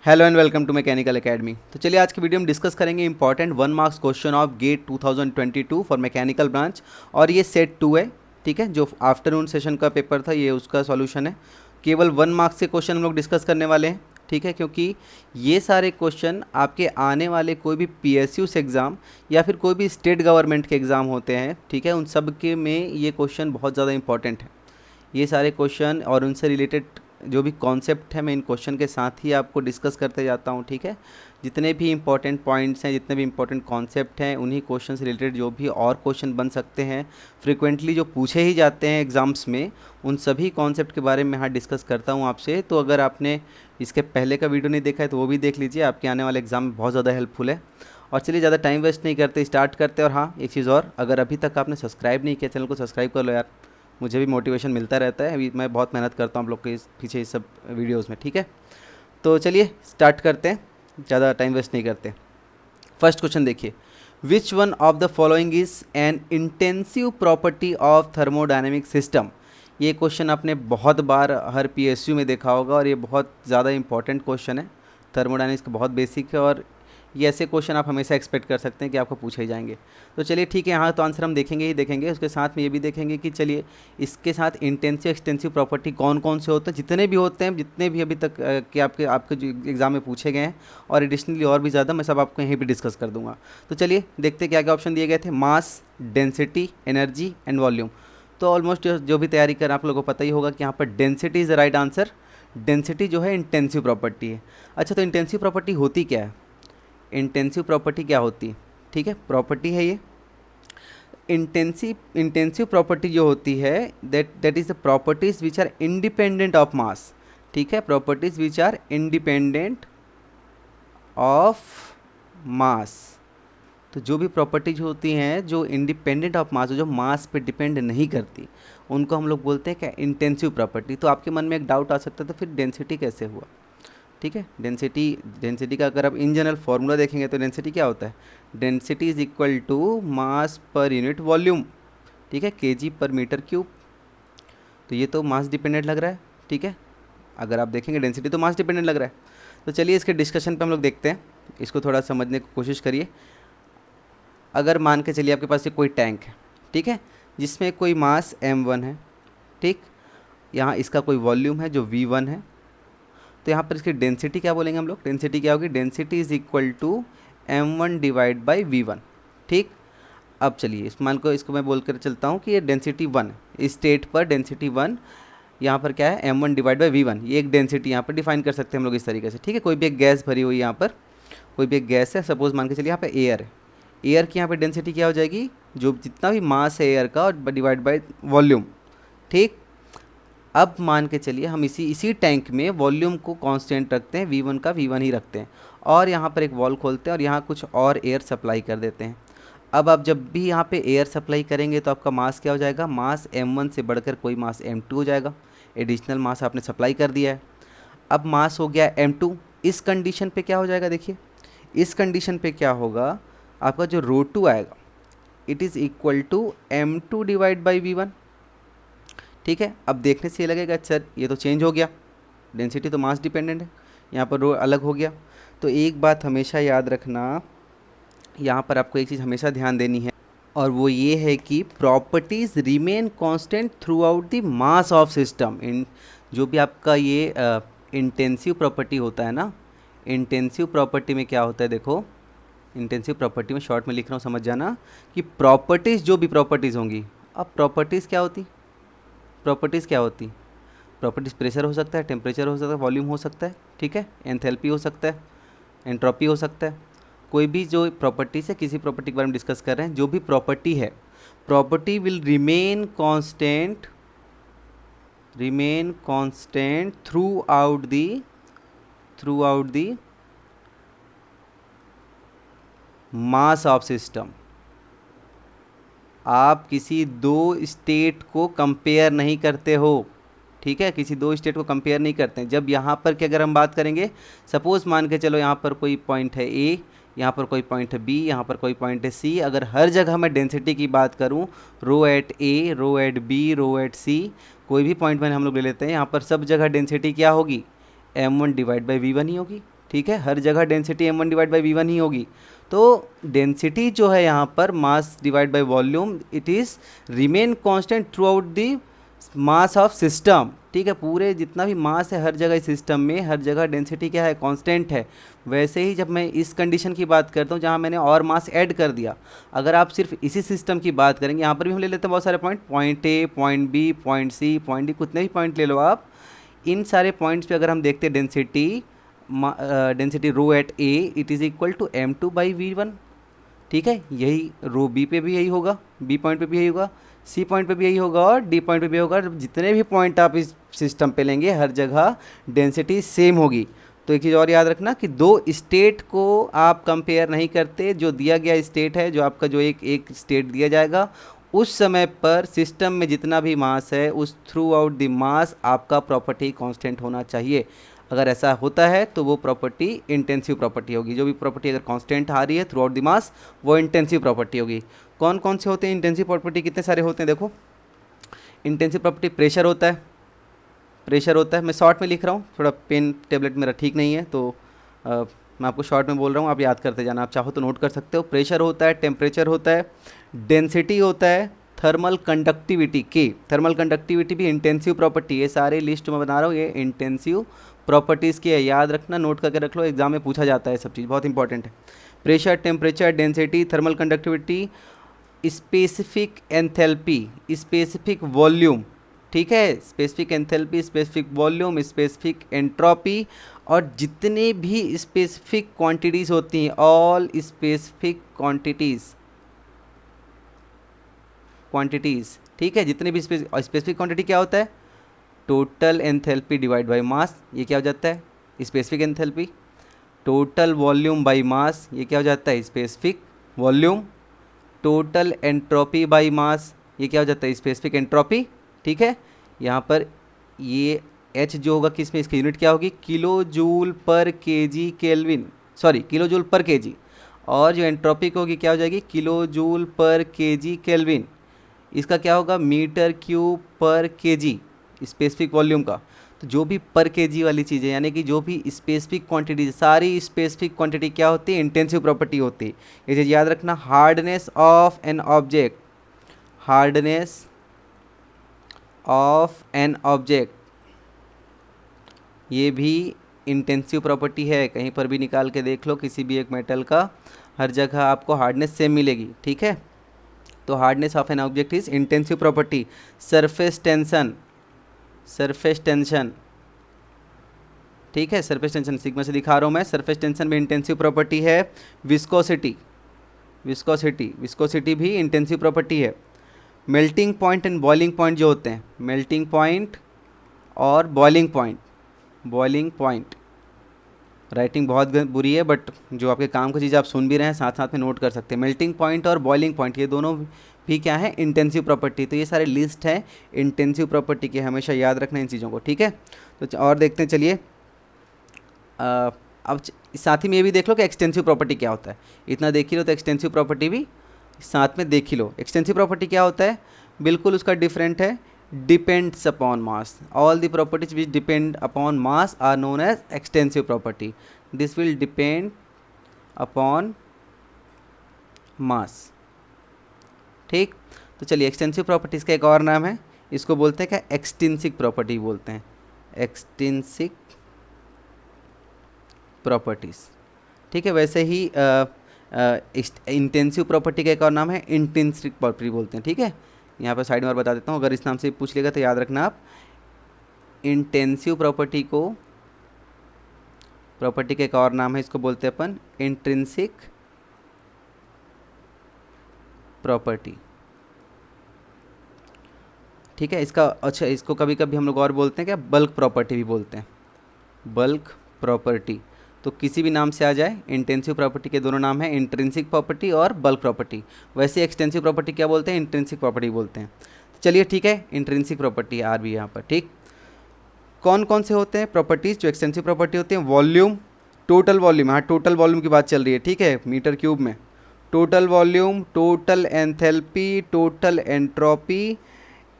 Hello and welcome to Mechanical Academy. तो चलिए आज की वीडियो में डिस्कस करेंगे important 1 marks question of GATE 2022 for mechanical branch. और ये सेट 2 है, ठीक है। जो आफ्टरनून सेशन का पेपर था ये उसका सॉल्यूशन है। केवल 1 मार्क्स के क्वेश्चन हम लोग डिस्कस करने वाले हैं, ठीक है, क्योंकि ये सारे क्वेश्चन आपके आने वाले कोई भी PSUs एग्ज़ाम या फिर कोई भी स्टेट गवर्नमेंट के एग्ज़ाम होते हैं, ठीक है, उन सब के में ये क्वेश्चन बहुत ज़्यादा इंपॉर्टेंट है। ये सारे क्वेश्चन और उनसे रिलेटेड जो भी कॉन्सेप्ट है मैं इन क्वेश्चन के साथ ही आपको डिस्कस करते जाता हूँ, ठीक है। जितने भी इंपॉर्टेंट पॉइंट्स हैं, जितने भी इंपॉर्टेंट कॉन्सेप्ट हैं, उन्हीं क्वेश्चन से रिलेटेड जो भी और क्वेश्चन बन सकते हैं, फ्रिक्वेंटली जो पूछे ही जाते हैं एग्ज़ाम्स में, उन सभी कॉन्सेप्ट के बारे में यहाँ डिस्कस करता हूँ आपसे। तो अगर आपने इसके पहले का वीडियो नहीं देखा है तो वो भी देख लीजिए, आपके आने वाले एग्ज़ाम में बहुत ज़्यादा हेल्पफुल है। और चलिए ज़्यादा टाइम वेस्ट नहीं करते, स्टार्ट करते। और हाँ, एक चीज़ और, अगर अभी तक आपने सब्सक्राइब नहीं किया चैनल को सब्सक्राइब कर लो यार, मुझे भी मोटिवेशन मिलता रहता है। अभी मैं बहुत मेहनत करता हूँ आप लोग के पीछे इस सब वीडियोस में, ठीक है। तो चलिए स्टार्ट करते हैं, ज़्यादा टाइम वेस्ट नहीं करते। फर्स्ट क्वेश्चन देखिए, विच one of the following is an intensive property of thermodynamic system. ये क्वेश्चन आपने बहुत बार हर PSU में देखा होगा और ये बहुत ज़्यादा इंपॉर्टेंट क्वेश्चन है। थर्मोडायनेमिक्स का बहुत बेसिक है और ये ऐसे क्वेश्चन आप हमेशा एक्सपेक्ट कर सकते हैं कि आपको पूछे ही जाएंगे। तो चलिए ठीक है, यहाँ तो आंसर हम देखेंगे ही देखेंगे, उसके साथ में ये भी देखेंगे कि चलिए इसके साथ इंटेंसिव एक्सटेंसिव प्रॉपर्टी कौन कौन से होते हैं, जितने भी होते हैं, जितने भी अभी तक कि आपके जो एग्ज़ाम में पूछे गए हैं और एडिशनली और भी ज़्यादा, मैं सब आपको यहीं पर डिस्कस कर दूँगा। तो चलिए देखते क्या क्या ऑप्शन दिए गए थे। मास, डेंसिटी, एनर्जी एंड वॉल्यूम। तो ऑलमोस्ट जो भी तैयारी कर आप लोगों को पता ही होगा कि यहाँ पर density is the right answer. Density जो है इंटेंसिव प्रॉपर्टी है। अच्छा, तो इंटेंसिव प्रॉपर्टी होती क्या है? इंटेंसिव प्रॉपर्टी क्या होती है, ठीक है, प्रॉपर्टी है ये। इंटेंसिव प्रॉपर्टी जो होती है that is the properties which are independent of mass, ठीक है, properties which are independent of mass. तो जो भी प्रॉपर्टीज होती हैं जो इंडिपेंडेंट ऑफ मास, जो मास पे डिपेंड नहीं करती, उनको हम लोग बोलते हैं क्या? Intensive property. तो आपके मन में एक डाउट आ सकता है, तो फिर डेंसिटी कैसे हुआ, ठीक है। डेंसिटी का अगर आप इन जनरल फार्मूला देखेंगे तो डेंसिटी क्या होता है? Density is equal to mass per unit volume, ठीक है, kg पर मीटर क्यूब। तो ये तो मास डिपेंडेंट लग रहा है, ठीक है। अगर आप देखेंगे डेंसिटी तो मास डिपेंडेंट लग रहा है। तो चलिए इसके डिस्कशन पे हम लोग देखते हैं, इसको थोड़ा समझने की कोशिश करिए। अगर मान के चलिए आपके पास ये कोई टैंक है, ठीक है, जिसमें कोई मास m1 है, ठीक, यहाँ इसका कोई वॉल्यूम है जो v1 है। तो यहाँ पर इसकी डेंसिटी क्या बोलेंगे हम लोग? डेंसिटी क्या होगी? Density is equal to m1 divide by v1, ठीक। अब चलिए इस मान को, इसको मैं बोल कर चलता हूँ कि ये डेंसिटी 1, इस स्टेट पर डेंसिटी 1, यहाँ पर क्या है? m1 divide by v1। ये एक डेंसिटी यहाँ पर डिफाइन कर सकते हैं हम लोग इस तरीके से, ठीक है। कोई भी एक गैस भरी हुई, यहाँ पर कोई भी एक गैस है, सपोज मान के चलिए यहाँ पर एयर है। एयर की यहाँ पर डेंसिटी क्या हो जाएगी? जो जितना भी मास है एयर का, और डिवाइड बाई वॉल्यूम, ठीक। अब मान के चलिए हम इसी टैंक में वॉल्यूम को कांस्टेंट रखते हैं, v1 का v1 ही रखते हैं, और यहाँ पर एक वॉल खोलते हैं और यहाँ कुछ और एयर सप्लाई कर देते हैं। अब आप जब भी यहाँ पे एयर सप्लाई करेंगे तो आपका मास क्या हो जाएगा? मास m1 से बढ़कर कोई मास m2 हो जाएगा। एडिशनल मास आपने सप्लाई कर दिया है। अब मास हो गया m2। इस कंडीशन पे क्या हो जाएगा? देखिए इस कंडीशन पे क्या होगा, आपका जो ρ2 आएगा, it is equal to m2 divide by v1, ठीक है। अब देखने से ये लगेगा सर ये तो चेंज हो गया, डेंसिटी तो मास डिपेंडेंट है, यहाँ पर रो अलग हो गया। तो एक बात हमेशा याद रखना, यहाँ पर आपको एक चीज़ हमेशा ध्यान देनी है, और वो ये है कि properties remain constant throughout the mass of system. In जो भी आपका ये इंटेंसिव प्रॉपर्टी होता है ना, इंटेंसिव प्रॉपर्टी में क्या होता है, देखो इंटेंसिव प्रॉपर्टी में शॉर्ट में लिख रहा हूँ, समझ जाना कि प्रॉपर्टीज़, जो भी प्रॉपर्टीज़ होंगी, अब प्रॉपर्टीज़ क्या होती? प्रॉपर्टीज़ क्या होती? प्रॉपर्टीज़ प्रेशर हो सकता है, टेम्परेचर हो सकता है, वॉल्यूम हो सकता है, ठीक है, एंथैल्पी हो सकता है, एंट्रोपी हो सकता है। कोई भी जो प्रॉपर्टीज़ है, किसी प्रॉपर्टी के बारे में डिस्कस कर रहे हैं, जो भी प्रॉपर्टी है, property will remain constant throughout the mass of system. आप किसी दो स्टेट को कंपेयर नहीं करते हो, ठीक है, किसी दो स्टेट को कंपेयर नहीं करते हैं। जब यहाँ पर की अगर हम बात करेंगे, सपोज़ मान के चलो यहाँ पर कोई पॉइंट है A, यहाँ पर कोई पॉइंट है B, यहाँ पर कोई पॉइंट है C। अगर हर जगह मैं डेंसिटी की बात करूँ, rho at A, rho at B, rho at C, कोई भी पॉइंट मैंने हम लोग ले लेते हैं, यहाँ पर सब जगह डेंसिटी क्या होगी? m1 डिवाइड बाई v1 ही होगी, ठीक है, हर जगह density m1 divide by v1 ही होगी। तो डेंसिटी जो है यहाँ पर mass divide by volume, it is remain constant through out the mass of system. ठीक है, पूरे जितना भी मास है हर जगह इस सिस्टम में, हर जगह डेंसिटी क्या है, कांस्टेंट है। वैसे ही जब मैं इस कंडीशन की बात करता हूँ जहाँ मैंने और मास ऐड कर दिया, अगर आप सिर्फ इसी सिस्टम की बात करेंगे, यहाँ पर भी हम ले लेते हैं बहुत सारे point, point A, point B, point C, point D, कितने भी पॉइंट ले लो आप, इन सारे पॉइंट्स पे अगर हम देखते हैं density rho at A it is equal to m2 by v1। ठीक है, यही रो बी पे भी यही होगा, बी पॉइंट पे भी यही होगा, सी पॉइंट पे भी यही होगा और डी पॉइंट पे भी होगा। जितने भी पॉइंट आप इस सिस्टम पे लेंगे हर जगह डेंसिटी सेम होगी। तो एक चीज़ और याद रखना कि दो स्टेट को आप कंपेयर नहीं करते, जो दिया गया स्टेट है, जो आपका जो एक स्टेट दिया जाएगा उस समय पर सिस्टम में जितना भी मास है उस थ्रू आउट द मास आपका प्रॉपर्टी कांस्टेंट होना चाहिए। अगर ऐसा होता है तो वो प्रॉपर्टी इंटेंसिव प्रॉपर्टी होगी। जो भी प्रॉपर्टी अगर कांस्टेंट आ रही है थ्रू आउट द मास वो इंटेंसिव प्रॉपर्टी होगी। कौन कौन से होते हैं इंटेंसिव प्रॉपर्टी, कितने सारे होते हैं देखो। इंटेंसिव प्रॉपर्टी प्रेशर होता है, प्रेशर होता है, मैं शॉर्ट में लिख रहा हूँ, थोड़ा पेन टेबलेट मेरा ठीक नहीं है तो मैं आपको शॉर्ट में बोल रहा हूँ, आप याद करते जाना, आप चाहो तो नोट कर सकते हो। प्रेशर होता है, टेम्परेचर होता है, डेंसिटी होता है, थर्मल कंडक्टिविटी के, थर्मल कंडक्टिविटी भी इंटेंसिव प्रॉपर्टी, ये सारे लिस्ट में बना रहा हूँ, ये इंटेंसिव प्रॉपर्टीज़ की है, याद रखना, नोट करके रख लो, एग्जाम में पूछा जाता है, सब चीज़ बहुत इंपॉर्टेंट है। Pressure, temperature, density, thermal conductivity, specific enthalpy, specific volume, ठीक है, specific enthalpy, specific volume, specific entropy, और जितने भी स्पेसिफिक क्वांटिटीज़ होती हैं, ऑल स्पेसिफिक क्वांटिटीज़, ठीक है, जितने भी स्पेसिफिक क्वांटिटी क्या होता है, total enthalpy divide by mass, ये क्या हो जाता है, specific enthalpy. Total volume by mass, ये क्या हो जाता है, specific volume. Total entropy by mass, ये क्या हो जाता है, स्पेसिफिक एंट्रोपी। ठीक है, यहाँ पर ये H जो होगा किस में, इसकी यूनिट क्या होगी, किलो जूल पर KG kelvin, sorry kilo joule पर केजी, और जो एंट्रोपी होगी क्या हो जाएगी, किलो जूल पर केजी केल्विन। इसका क्या होगा, मीटर क्यूब पर केजी, स्पेसिफिक वॉल्यूम का। तो जो भी पर केजी वाली चीज़ें, यानी कि जो भी स्पेसिफिक क्वांटिटी, सारी स्पेसिफिक क्वांटिटी क्या होती है, इंटेंसिव प्रॉपर्टी होती है। ये चीज़ याद रखना। Hardness of an object, hardness of an object, ये भी इंटेंसिव प्रॉपर्टी है। कहीं पर भी निकाल के देख लो किसी भी एक मेटल का, हर जगह आपको हार्डनेस सेम मिलेगी। ठीक है, तो hardness of an object is intensive property. Surface tension, surface tension, ठीक है, सरफेस टेंशन सिग्मा से दिखा रहा हूँ मैं, सरफेस टेंशन में इंटेंसिव प्रॉपर्टी है। विस्कोसिटी, विस्कोसिटी, विस्कोसिटी भी इंटेंसिव प्रॉपर्टी है। Melting point and boiling point जो होते हैं, मेल्टिंग पॉइंट और boiling point, boiling point, writing बहुत बुरी है बट जो आपके काम की चीज़ आप सुन भी रहे हैं साथ साथ में नोट कर सकते हैं। मेल्टिंग पॉइंट और बॉइलिंग पॉइंट ये दोनों भी क्या है, इंटेंसिव प्रॉपर्टी। तो ये सारे लिस्ट है इंटेंसिव प्रॉपर्टी के, हमेशा याद रखना इन चीज़ों को। ठीक है, तो और देखते हैं, चलिए अब साथ ही में ये भी देख लो कि एक्सटेंसिव प्रॉपर्टी क्या होता है। इतना देख ही लो तो एक्सटेंसिव प्रॉपर्टी भी साथ में देख ही लो। एक्सटेंसिव प्रॉपर्टी क्या होता है, बिल्कुल उसका डिफरेंट है, depends upon mass. All the properties which depend upon mass are known as extensive property. This will depend upon mass. ठीक, तो चलिए एक्सटेंसिव प्रॉपर्टीज़ का एक और नाम है, इसको बोलते हैं क्या, एक्सटेंसिक प्रॉपर्टी बोलते हैं, एक्सटेंसिक प्रॉपर्टीज़। ठीक है, वैसे ही इंटेंसिव प्रॉपर्टी का एक और नाम है इंट्रिंसिक प्रॉपर्टी बोलते हैं। ठीक है, यहाँ पर साइड में और बता देता हूँ, अगर इस नाम से पूछ लेगा तो याद रखना आप। इंटेंसिव प्रॉपर्टी को, प्रॉपर्टी का एक और नाम है, इसको बोलते हैं अपन इंट्रिंसिक प्रॉपर्टी। ठीक है, इसका अच्छा, इसको कभी कभी हम लोग और बोलते हैं क्या, बल्क प्रॉपर्टी भी बोलते हैं, बल्क प्रॉपर्टी। तो किसी भी नाम से आ जाए, इंटेंसिव प्रॉपर्टी के दोनों नाम हैं, इंट्रिंसिक प्रॉपर्टी और बल्क प्रॉपर्टी। वैसे एक्सटेंसिव प्रॉपर्टी क्या बोलते हैं, इंट्रिंसिक प्रॉपर्टी बोलते हैं। चलिए ठीक है, इंट्रिंसिक प्रॉपर्टी आर भी यहाँ पर। ठीक, कौन कौन से होते हैं प्रॉपर्टीज़ जो एक्सटेंसिव प्रॉपर्टी होती हैं, वॉल्यूम, टोटल वॉल्यूम, हाँ टोटल वॉल्यूम की बात चल रही है। ठीक है, मीटर क्यूब में total volume, total enthalpy, total entropy,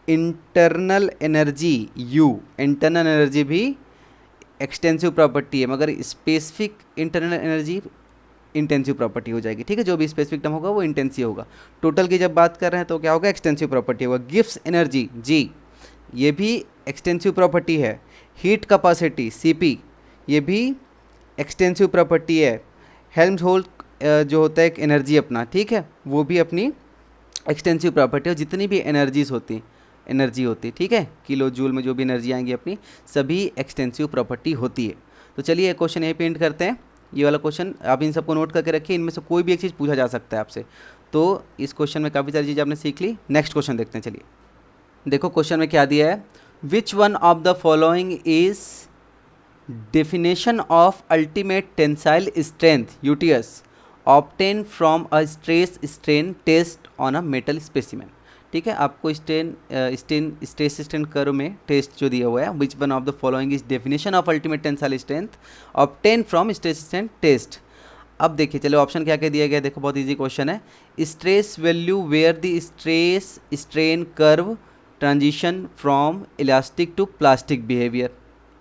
internal energy you, internal energy भी एक्सटेंसिव प्रॉपर्टी है, मगर specific internal energy intensive property हो जाएगी, ठीक है। जो भी स्पेसिफिक टर्म होगा वो इंटेंसिव होगा। टोटल की जब बात कर रहे हैं तो क्या होगा, एक्सटेंसिव प्रॉपर्टी होगा। गिव्स एनर्जी जी, ये भी एक्सटेंसिव प्रॉपर्टी है। हीट कैपेसिटी सीपी, ये भी एक्सटेंसिव प्रॉपर्टी है। हेल्महोल्ट्ज़ जो होता है एक एनर्जी अपना, ठीक है, वो भी अपनी एक्सटेंसिव प्रॉपर्टी है। जितनी भी एनर्जी होती, ठीक है, किलो जूल में जो भी एनर्जी आएंगी अपनी, सभी एक्सटेंसिव प्रॉपर्टी होती है। तो चलिए एक क्वेश्चन यहीं पेंट करते हैं। ये वाला क्वेश्चन आप इन सबको नोट करके रखिए, इनमें से कोई भी एक चीज़ पूछा जा सकता है आपसे। तो इस क्वेश्चन में काफ़ी सारी चीज़ें आपने सीख ली। नेक्स्ट क्वेश्चन देखते हैं। चलिए देखो क्वेश्चन में क्या दिया है। Which one of the following is definition of ultimate tensile strength UTS obtain from a stress strain test on a metal specimen, ठीक है। आपको स्ट्रेस स्ट्रेन कर्व में टेस्ट जो दिया हुआ है, which one of the following is definition of ultimate tensile strength obtain from stress strain test. अब देखिए चलो ऑप्शन क्या क्या दिया गया, देखो बहुत इजी क्वेश्चन है। Stress value where the stress strain curve transition from elastic to plastic behaviour,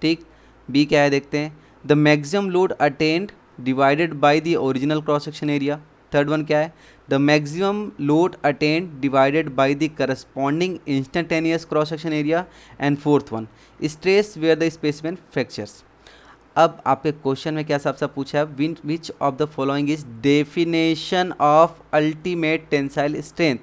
ठीक। बी क्या है देखते हैं, the maximum load attend divided by the original cross section area. Third one क्या है, the maximum load attend divided by the corresponding instantaneous cross section area. And fourth one, stress where the specimen fractures. अब आपके question में क्या साफ साफ पूछा है, which of the following is definition of ultimate tensile strength.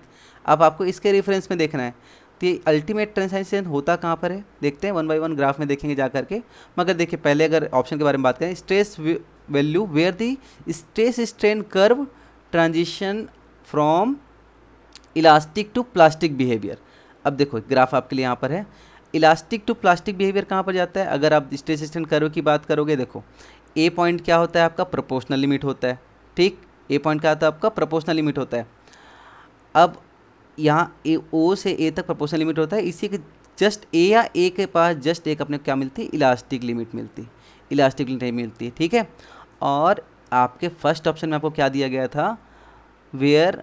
अब आपको इसके रेफरेंस में देखना है, तो ये अल्टीमेट टेंसाइल स्ट्रेंथ होता कहाँ पर है, देखते हैं वन बाय वन ग्राफ में देखेंगे जा करके। मगर देखिए पहले अगर ऑप्शन के बारे में बात करें, stress value where the stress strain curve transition from elastic to plastic behaviour. अब देखो ग्राफ आपके लिए यहाँ पर है, इलास्टिक टू प्लास्टिक बिहेवियर कहाँ पर जाता है। अगर आप स्ट्रेस स्ट्रेन कर्व की बात करोगे, देखो ए पॉइंट क्या होता है आपका, प्रोपोर्शनल लिमिट होता है, ठीक। ए पॉइंट क्या होता है आपका, प्रोपोर्शनल लिमिट होता है। अब यहाँ ए ओ से ए तक प्रोपोर्शनल लिमिट होता है, इसी के जस्ट ए या ए के पास जस्ट एक अपने क्या मिलती है, इलास्टिक लिमिट मिलती है, इलास्टिक लिमिट मिलती है, ठीक है। और आपके फर्स्ट ऑप्शन में आपको क्या दिया गया था, where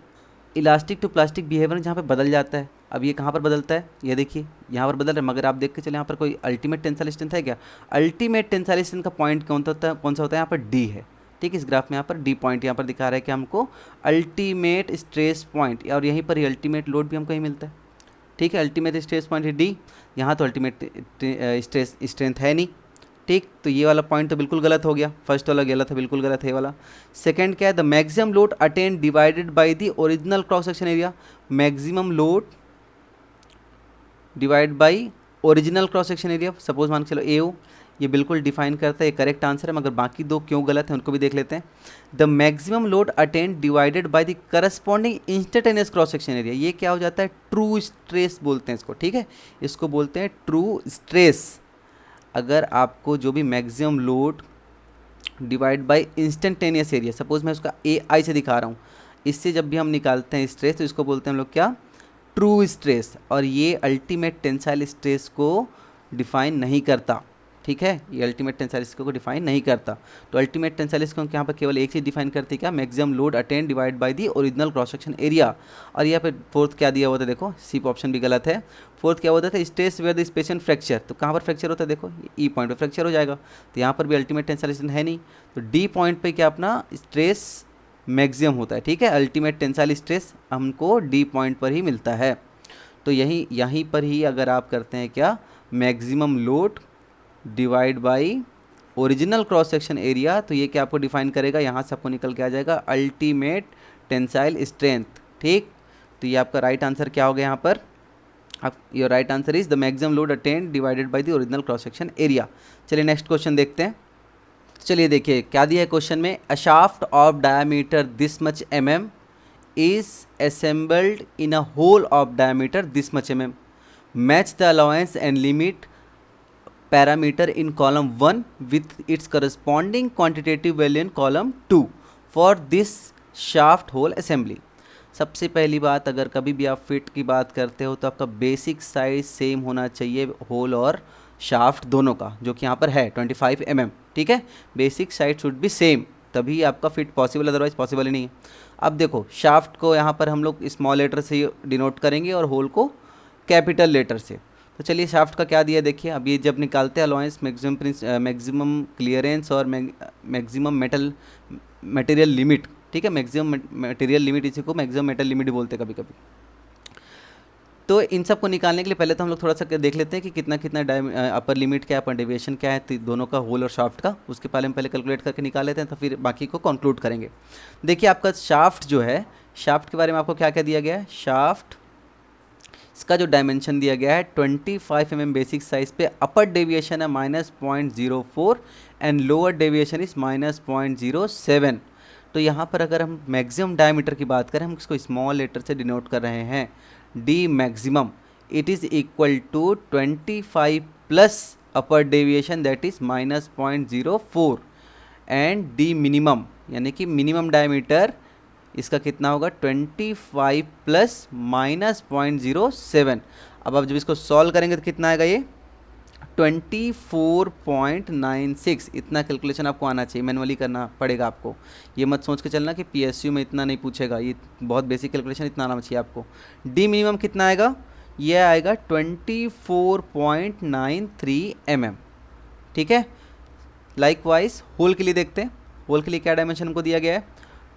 elastic to plastic behaviour, जहाँ पे बदल जाता है। अब ये कहाँ पर बदलता है, ये देखिए यहाँ पर बदल रहा है, मगर आप देख के चले यहाँ पर कोई अल्टीमेट टेंसाइल स्ट्रेंथ है क्या। अल्टीमेट टेंसाइल स्ट्रेंथ का पॉइंट कौन सा होता है, यहाँ पर डी है, ठीक। इस ग्राफ में यहाँ पर डी पॉइंट यहाँ पर दिखा रहा है कि हमको अल्टीमेट स्ट्रेस पॉइंट, और यहीं पर ही अल्टीमेट लोड भी हमको ही मिलता है, ठीक है। अल्टीमेट स्ट्रेस पॉइंट है डी, यहाँ तो अल्टीमेट स्ट्रेस स्ट्रेंथ है नहीं, ठीक। तो ये वाला पॉइंट तो बिल्कुल गलत हो गया, फर्स्ट वाला गलत है, बिल्कुल गलत है ये वाला। सेकंड क्या है, the maximum load attend divided by the original cross section area. Maximum load divide by original cross section area, suppose मान के चलो ए ओ, ये बिल्कुल डिफाइन करता है, ये करेक्ट आंसर है। मगर बाकी दो क्यों गलत है उनको भी देख लेते हैं। The maximum load attend divided by the corresponding instantaneous cross section area, ये क्या हो जाता है, ट्रू स्ट्रेस बोलते हैं इसको, ठीक है। इसको बोलते हैं ट्रू स्ट्रेस। अगर आपको जो भी maximum load divide by instantaneous area, suppose मैं उसका ए आई से दिखा रहा हूँ, इससे जब भी हम निकालते हैं स्ट्रेस तो इसको बोलते हैं हम लोग क्या, ट्रू स्ट्रेस। और ये अल्टीमेट टेंसाइल स्ट्रेस को डिफाइन नहीं करता, ठीक है। ये अल्टीमेट टेंसाइल स्ट्रेस को डिफाइन नहीं करता। तो अल्टीमेट टेंसाइल स्ट्रेस को यहाँ पर केवल एक चीज़ डिफाइन करती है क्या, maximum load attend divide by the original cross section area. और यहाँ पे फोर्थ क्या दिया हुआ था, देखो सी ऑप्शन भी गलत है। फोर्थ क्या होता था, stress where the specific fracture, तो कहाँ पर फ्रैक्चर होता है, देखो ई पॉइंट पर फ्रैक्चर हो जाएगा, तो यहाँ पर भी अल्टीमेट टेंसाइल स्ट्रेस है नहीं। तो डी पॉइंट पर क्या अपना स्ट्रेस मैक्सिमम होता है, ठीक है। अल्टीमेट टेंसाइल स्ट्रेस हमको डी पॉइंट पर ही मिलता है। तो यहीं पर ही अगर आप करते हैं क्या, maximum load divide by original cross section area, तो ये क्या आपको डिफाइन करेगा, यहाँ से आपको निकल के आ जाएगा अल्टीमेट टेंसाइल स्ट्रेंथ, ठीक। तो ये आपका राइट आंसर क्या हो गया यहाँ पर, अब your right answer is the maximum load attend divided by the original cross section area. चलिए नेक्स्ट क्वेश्चन देखते हैं। चलिए देखिए क्या दिया है क्वेश्चन में, अ shaft of diameter this much mm is assembled in a hole of diameter this much mm. Match the allowance and limit parameter in column 1 with its corresponding quantitative value in column 2 for this shaft hole assembly. सबसे पहली बात, अगर कभी भी आप fit की बात करते हो तो आपका बेसिक साइज सेम होना चाहिए होल और शाफ्ट दोनों का, जो कि यहाँ पर है 25 mm, ठीक है। Basic size should be same, तभी आपका फिट पॉसिबल, अदरवाइज पॉसिबल ही नहीं है। अब देखो शाफ्ट को यहाँ पर हम लोग स्मॉल लेटर से डिनोट करेंगे और होल को कैपिटल लेटर से। तो चलिए शाफ्ट का क्या दिया देखिए। अब ये जब निकालते हैं अलाउंस, मैक्सिमम क्लियरेंस और मैक्सिमम मटेरियल लिमिट, ठीक है, मैक्सिमम मटेरियल लिमिट, इसी को मैक्सिमम मेटल लिमिट बोलते हैं कभी कभी। तो इन सब को निकालने के लिए पहले तो हम लोग थोड़ा सा देख लेते हैं कि कितना कितना अपर लिमिट क्या है, अपर डेविएशन क्या है, तो दोनों का होल और शाफ्ट का, उसके पहले हम पहले कैलकुलेट करके निकाल लेते हैं, तो फिर बाकी को कंक्लूड करेंगे। देखिए आपका शाफ्ट जो है, शाफ्ट के बारे में आपको क्या क्या दिया गया है। शाफ्ट इसका जो डायमेंशन दिया गया है 25 mm बेसिक साइज पे, अपर डेविएशन है -0.04 एंड लोअर डेविएशन इज -0.07। तो यहाँ पर अगर हम मैक्सिमम डायमीटर की बात करें, हम इसको स्मॉल लेटर से डिनोट कर रहे हैं, d maximum it is equal to 25 plus upper deviation that is -0.04 and d minimum यानी कि मिनिमम डायमीटर इसका कितना होगा 25 प्लस -0.07। अब जब इसको सॉल्व करेंगे तो कितना आएगा ये 24.96। इतना कैलकुलेशन आपको आना चाहिए, मैनुअली करना पड़ेगा आपको। ये मत सोच के चलना कि पीएसयू में इतना नहीं पूछेगा, ये बहुत बेसिक कैलकुलेशन, इतना आना चाहिए आपको। डी मिनिमम कितना आएगा, ये आएगा 24.93 mm, ठीक है। लाइकवाइज होल के लिए देखते हैं, होल के लिए क्या डायमेंशन हमको दिया गया है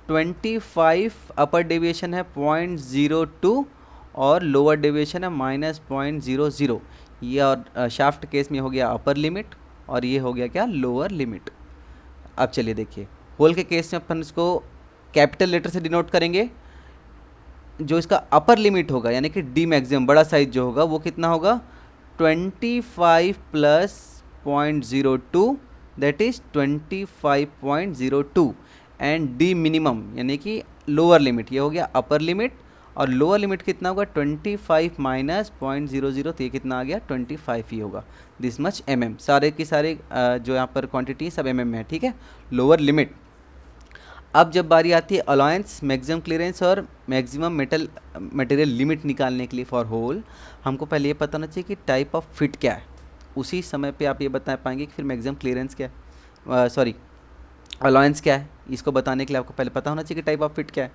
25, अपर डेविएशन है 0.02 और लोअर डेविएशन है -0.00। ये और शाफ्ट केस में हो गया अपर लिमिट और ये हो गया क्या लोअर लिमिट। अब चलिए देखिए होल के केस में अपन इसको कैपिटल लेटर से डिनोट करेंगे। जो इसका अपर लिमिट होगा यानी कि डी मैक्सिमम बड़ा साइज जो होगा वो कितना होगा 25 plus 0.02 that is 25.02 and d minimum यानी कि लोअर लिमिट, ये हो गया अपर लिमिट और लोअर लिमिट कितना होगा 25 माइनस 0.00, तो ये कितना आ गया 25 ही होगा, दिस मच mm। सारे की सारे जो यहाँ पर क्वांटिटी सब mm में है, ठीक है, लोअर लिमिट। अब जब बारी आती है अलाउंस, मैक्सिमम क्लियरेंस और मैक्सिमम मटेरियल लिमिट निकालने के लिए फॉर होल, हमको पहले ये पता होना चाहिए कि टाइप ऑफ फिट क्या है, उसी समय पे आप ये बता पाएंगे कि फिर मैक्सिमम क्लियरेंस क्या है, सॉरी अलाउंस क्या है। इसको बताने के लिए आपको पहले पता होना चाहिए कि टाइप ऑफ फिट क्या है।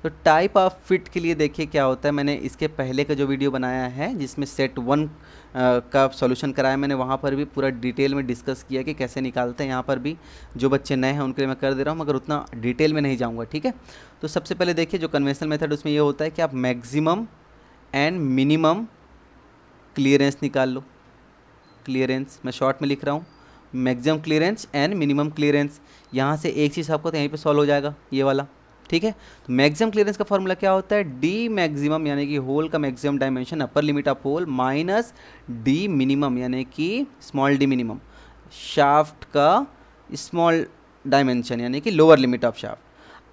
तो टाइप ऑफ फिट के लिए देखिए क्या होता है, मैंने इसके पहले का जो वीडियो बनाया है जिसमें सेट 1 का सॉल्यूशन कराया मैंने, वहाँ पर भी पूरा डिटेल में डिस्कस किया कि कैसे निकालते हैं। यहाँ पर भी जो बच्चे नए हैं उनके लिए मैं कर दे रहा हूँ, मगर उतना डिटेल में नहीं जाऊँगा, ठीक है। तो सबसे पहले देखिए जो कन्वेंशनल मेथड उसमें ये होता है कि आप मैक्सिमम एंड मिनिमम क्लियरेंस निकाल लो। क्लियरेंस मैं शॉर्ट में लिख रहा हूँ, maximum clearance and minimum clearance. यहाँ से एक चीज़ आपको तो यहीं पे सॉल्व हो जाएगा ये वाला, ठीक है। तो मैक्सिमम क्लियरेंस का फॉर्मूला क्या होता है, डी मैक्सिमम यानी कि होल का maximum dimension upper limit of hole minus d minimum यानी कि स्मॉल डी मिनिमम शाफ्ट का स्मॉल डायमेंशन यानी कि लोअर लिमिट ऑफ शाफ्ट।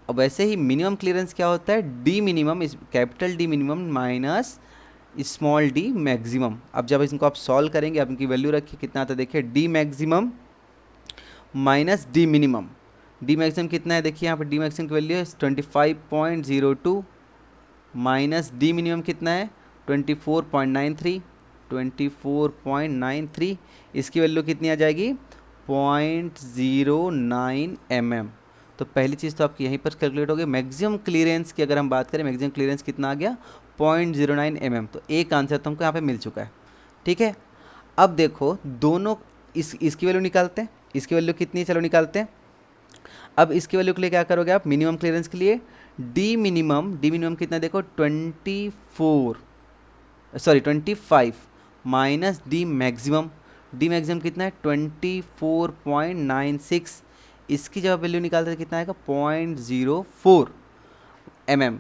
अब वैसे ही मिनिमम क्लियरेंस क्या होता है, d minimum capital D minimum minus small D maximum. अब जब इनको आप सॉल्व करेंगे, आप इनकी वैल्यू रखिए कितना आता है, देखिए D maximum minus d minimum. D maximum कितना है, देखिए यहाँ पर डी मैक्सिमम की वैल्यू है 25.02 माइनस डी मिनिमम कितना है 24.93। इसकी वैल्यू कितनी आ जाएगी 0.09 mm। तो पहली चीज़ तो आपकी यहीं पर कैलकुलेट हो गई। मैक्सिमम क्लियरेंस की अगर हम बात करें, मैक्सिमम क्लियरेंस कितना आ गया 0.09 mm। तो एक आंसर तो हमको यहाँ पे मिल चुका है, ठीक है। अब देखो दोनों इसकी वैल्यू निकालते हैं, इसकी वैल्यू कितनी है चलो निकालते हैं। अब इसकी वैल्यू के लिए क्या करोगे आप, मिनिमम क्लियरेंस के लिए डी मिनिमम कितना देखो 25 माइनस डी मैक्सिमम कितना है 24.96। इसकी जब वैल्यू निकालते हैं कितना आएगा 0.04 mm।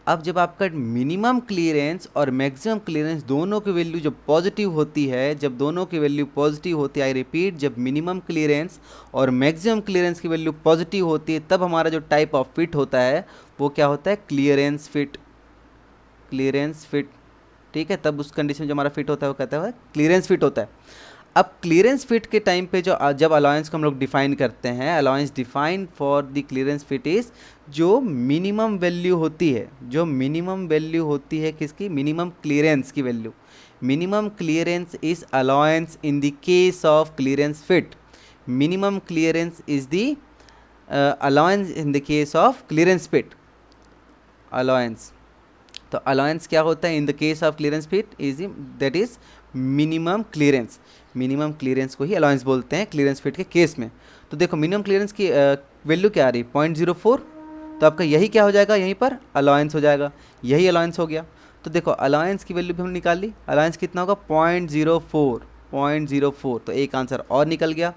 अब जब आपका मिनिमम क्लियरेंस और मैक्सिमम क्लियरेंस दोनों की वैल्यू जब पॉजिटिव होती है, जब दोनों की वैल्यू पॉजिटिव होती है, आई रिपीट, जब मिनिमम क्लियरेंस और मैक्सिमम क्लियरेंस की वैल्यू पॉजिटिव होती है, तब हमारा जो टाइप ऑफ फिट होता है वो क्या होता है क्लियरेंस फिट, ठीक है। तब उस कंडीशन में जो हमारा फिट होता है वो कहता है क्लियरेंस फिट होता है। अब क्लियरेंस फिट के टाइम पे जब अलाउंस को हम लोग डिफाइन करते हैं, allowance define for the clearance fit is जो मिनिमम वैल्यू होती है, किसकी, मिनिमम क्लियरेंस की value. Minimum clearance is allowance in the case of clearance fit. Minimum clearance is the allowance in the case of clearance fit. Allowance तो allowance क्या होता है इन the case of clearance fit is that is minimum clearance. Minimum clearance को ही allowance बोलते हैं clearance fit के case में। तो देखो मिनिमम क्लियरेंस की वैल्यू क्या आ रही है 0.04, तो आपका यही क्या हो जाएगा, यहीं पर अलाउंस हो जाएगा, यही अलाउंस हो गया। तो देखो अलाउंस की वैल्यू भी हम निकाल ली, अलाउंस कितना होगा 0.04, 0.04, तो एक आंसर और निकल गया।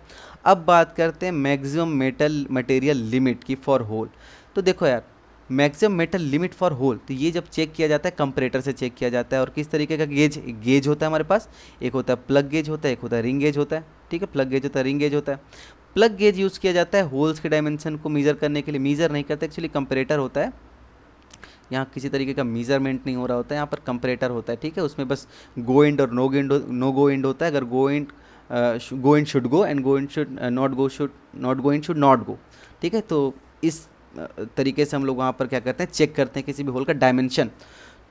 अब बात करते हैं मैक्सिमम मेटल मटेरियल लिमिट की फॉर होल। तो देखो यार maximum metal limit for hole, तो ये जब चेक किया जाता है कंपैरेटर से चेक किया जाता है। और किस तरीके का गेज होता है हमारे पास, एक होता है प्लग गेज होता है, एक होता है रिंग गेज होता है। ठीक है, प्लग गेज होता है, रिंग गेज होता है। प्लग गेज यूज़ किया जाता है होल्स के डायमेंशन को मेज़र करने के लिए, मेज़र नहीं करते एक्चुअली, कंपैरेटर होता है। यहाँ किसी तरीके का मेजरमेंट नहीं हो रहा होता है, यहाँ पर कंपैरेटर होता है। ठीक है, उसमें बस गो इंड और नो गो इंड होता है। अगर go end should go and go end should not go, should not go end should not go. ठीक है, तो इस तरीके से हम लोग वहाँ पर क्या करते हैं, चेक करते हैं किसी भी होल का डायमेंशन।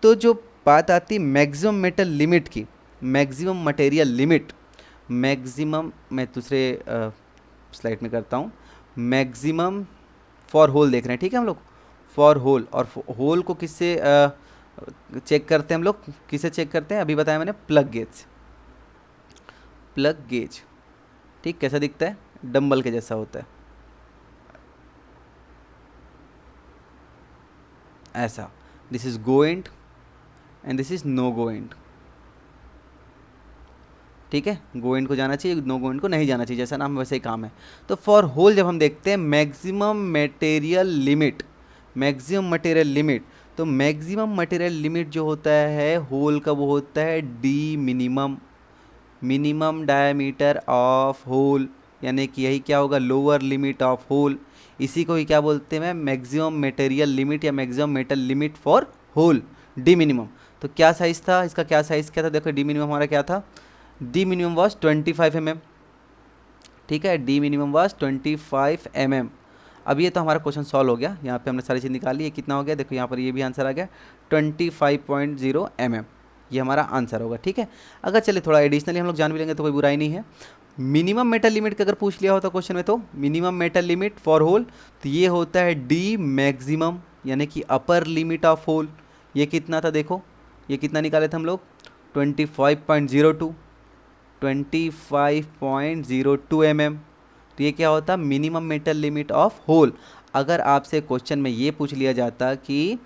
तो जो बात आती है मैक्सिमम मेटल लिमिट की, मैक्सिमम मटेरियल लिमिट, मैक्सिमम मैं दूसरे स्लाइड में करता हूँ, मैक्सिमम फॉर होल देख रहे हैं। ठीक है, हम लोग फॉर होल, और होल को किससे चेक करते हैं हम लोग, किसे चेक करते हैं, अभी बताया मैंने, प्लग गेज। प्लग गेज ठीक कैसा दिखता है, डंबल के जैसा होता है ऐसा। This is go end and this is no go end. ठीक है, गो इंड को जाना चाहिए, नो गो इंड को नहीं जाना चाहिए, जैसा नाम वैसे ही काम है। तो फॉर होल जब हम देखते हैं maximum material limit, maximum material limit, तो मैक्सिमम मटेरियल लिमिट जो होता है होल का वो होता है d minimum, minimum diameter of hole, यानी कि यही क्या होगा, लोअर लिमिट ऑफ होल। इसी को ही क्या बोलते हैं, मैक्सिमम मटेरियल लिमिट या maximum metal limit for hole, d minimum. तो क्या साइज़ था इसका, क्या साइज़ क्या था, देखो डी मिनिमम हमारा क्या था, डी मिनिमम वॉज 25 mm। ठीक है, डी मिनिमम वॉज 25 mm। अब ये तो हमारा क्वेश्चन सॉल्व हो गया, यहाँ पे हमने सारी चीज़ निकाली, ये कितना हो गया, देखो यहाँ पर ये भी आंसर आ गया 25.0 mm, ये हमारा आंसर होगा। ठीक है, अगर चले थोड़ा एडिशनली हम लोग जान भी लेंगे तो कोई बुराई नहीं है। मिनिमम मेटल लिमिट का अगर पूछ लिया होता क्वेश्चन में, तो minimum metal limit for hole, तो ये होता है डी मैक्सिमम, यानी कि अपर लिमिट ऑफ होल। ये कितना था, देखो ये कितना निकाले थे हम लोग, 25.02 mm। तो ये क्या होता, minimum metal limit of hole. अगर आपसे क्वेश्चन में ये पूछ लिया जाता कि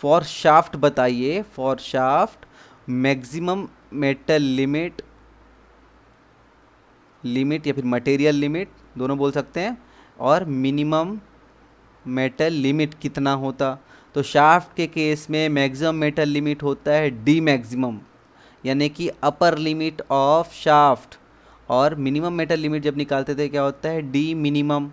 फॉर शाफ्ट बताइए, for shaft maximum metal limit, limit या फिर मटेरियल लिमिट दोनों बोल सकते हैं, और मिनिमम मेटल लिमिट कितना होता, तो शाफ्ट के केस में मैक्सिमम मेटल लिमिट होता है डी मैक्सिमम, यानी कि अपर लिमिट ऑफ शाफ्ट, और मिनिमम मेटल लिमिट जब निकालते थे क्या होता है, डी मिनिमम,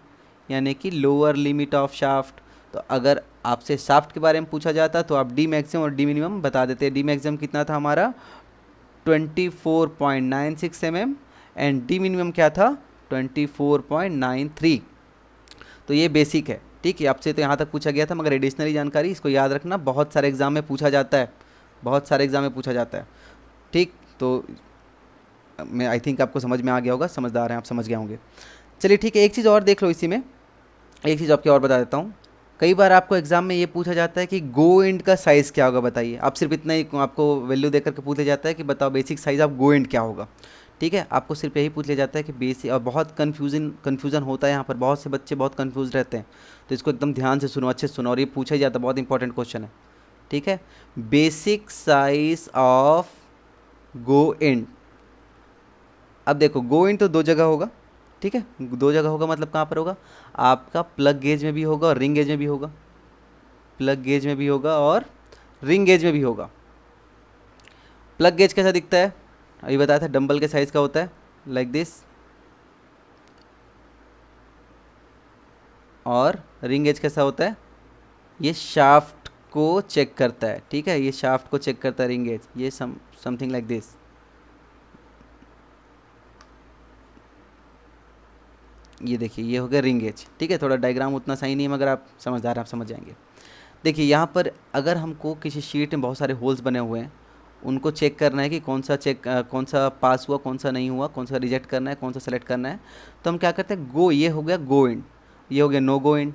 यानी कि लोअर लिमिट ऑफ शाफ्ट। तो अगर आपसे शाफ्ट के बारे में पूछा जाता तो आप डी मैक्सिमम और डी मिनिमम बता देते। डी मैक्सिमम कितना था हमारा 24.96 mm एंड डी मिनिमम क्या था 24.93। तो ये बेसिक है। ठीक है, आपसे तो यहाँ तक पूछा गया था, मगर एडिशनली जानकारी इसको याद रखना, बहुत सारे एग्जाम में पूछा जाता है, बहुत सारे एग्जाम में पूछा जाता है। ठीक, तो मैं आई थिंक आपको समझ में आ गया होगा, समझदार हैं आप, समझ गए होंगे। चलिए ठीक है, एक चीज़ और देख लो इसी में, एक चीज़ आपकी और बता देता हूँ। कई बार आपको एग्जाम में ये पूछा जाता है कि गो इंड का साइज़ क्या होगा बताइए, आप सिर्फ इतना ही आपको वैल्यू देकर के पूछ लिया जाता है कि बताओ basic size of go end क्या होगा। ठीक है, आपको सिर्फ यही पूछ लिया जाता है कि बेसिक, और बहुत कन्फ्यूज़न होता है यहाँ पर, बहुत से बच्चे बहुत कन्फ्यूज रहते हैं, तो इसको एकदम ध्यान से सुनो, अच्छे से सुनो, और ये पूछा ही जाता है, बहुत इंपॉर्टेंट क्वेश्चन है। ठीक है, basic size of go end. अब देखो गो इंड तो दो जगह होगा, ठीक है, दो जगह होगा मतलब कहाँ पर होगा, आपका प्लग गेज में भी होगा और रिंग गेज में भी होगा, प्लग गेज में भी होगा और रिंग गेज में भी होगा। प्लग गेज कैसा दिखता है, अभी बताया था डंबल के साइज का होता है, लाइक दिस, और रिंग गेज कैसा होता है, ये शाफ्ट को चेक करता है। ठीक है, ये शाफ्ट को चेक करता है रिंग गेज, ये समथिंग लाइक दिस। ये देखिए ये हो गया रिंग गेज। ठीक है, थोड़ा डायग्राम उतना सही नहीं है, मगर आप समझदार हैं, आप समझ जाएंगे। देखिए यहाँ पर अगर हमको किसी शीट में बहुत सारे होल्स बने हुए हैं, उनको चेक करना है कि कौन सा पास हुआ, कौन सा नहीं हुआ, कौन सा रिजेक्ट करना है, कौन सा सेलेक्ट करना है। तो हम क्या करते हैं, गो, ये हो गया गो इंड, ये हो गया नो गो इंड,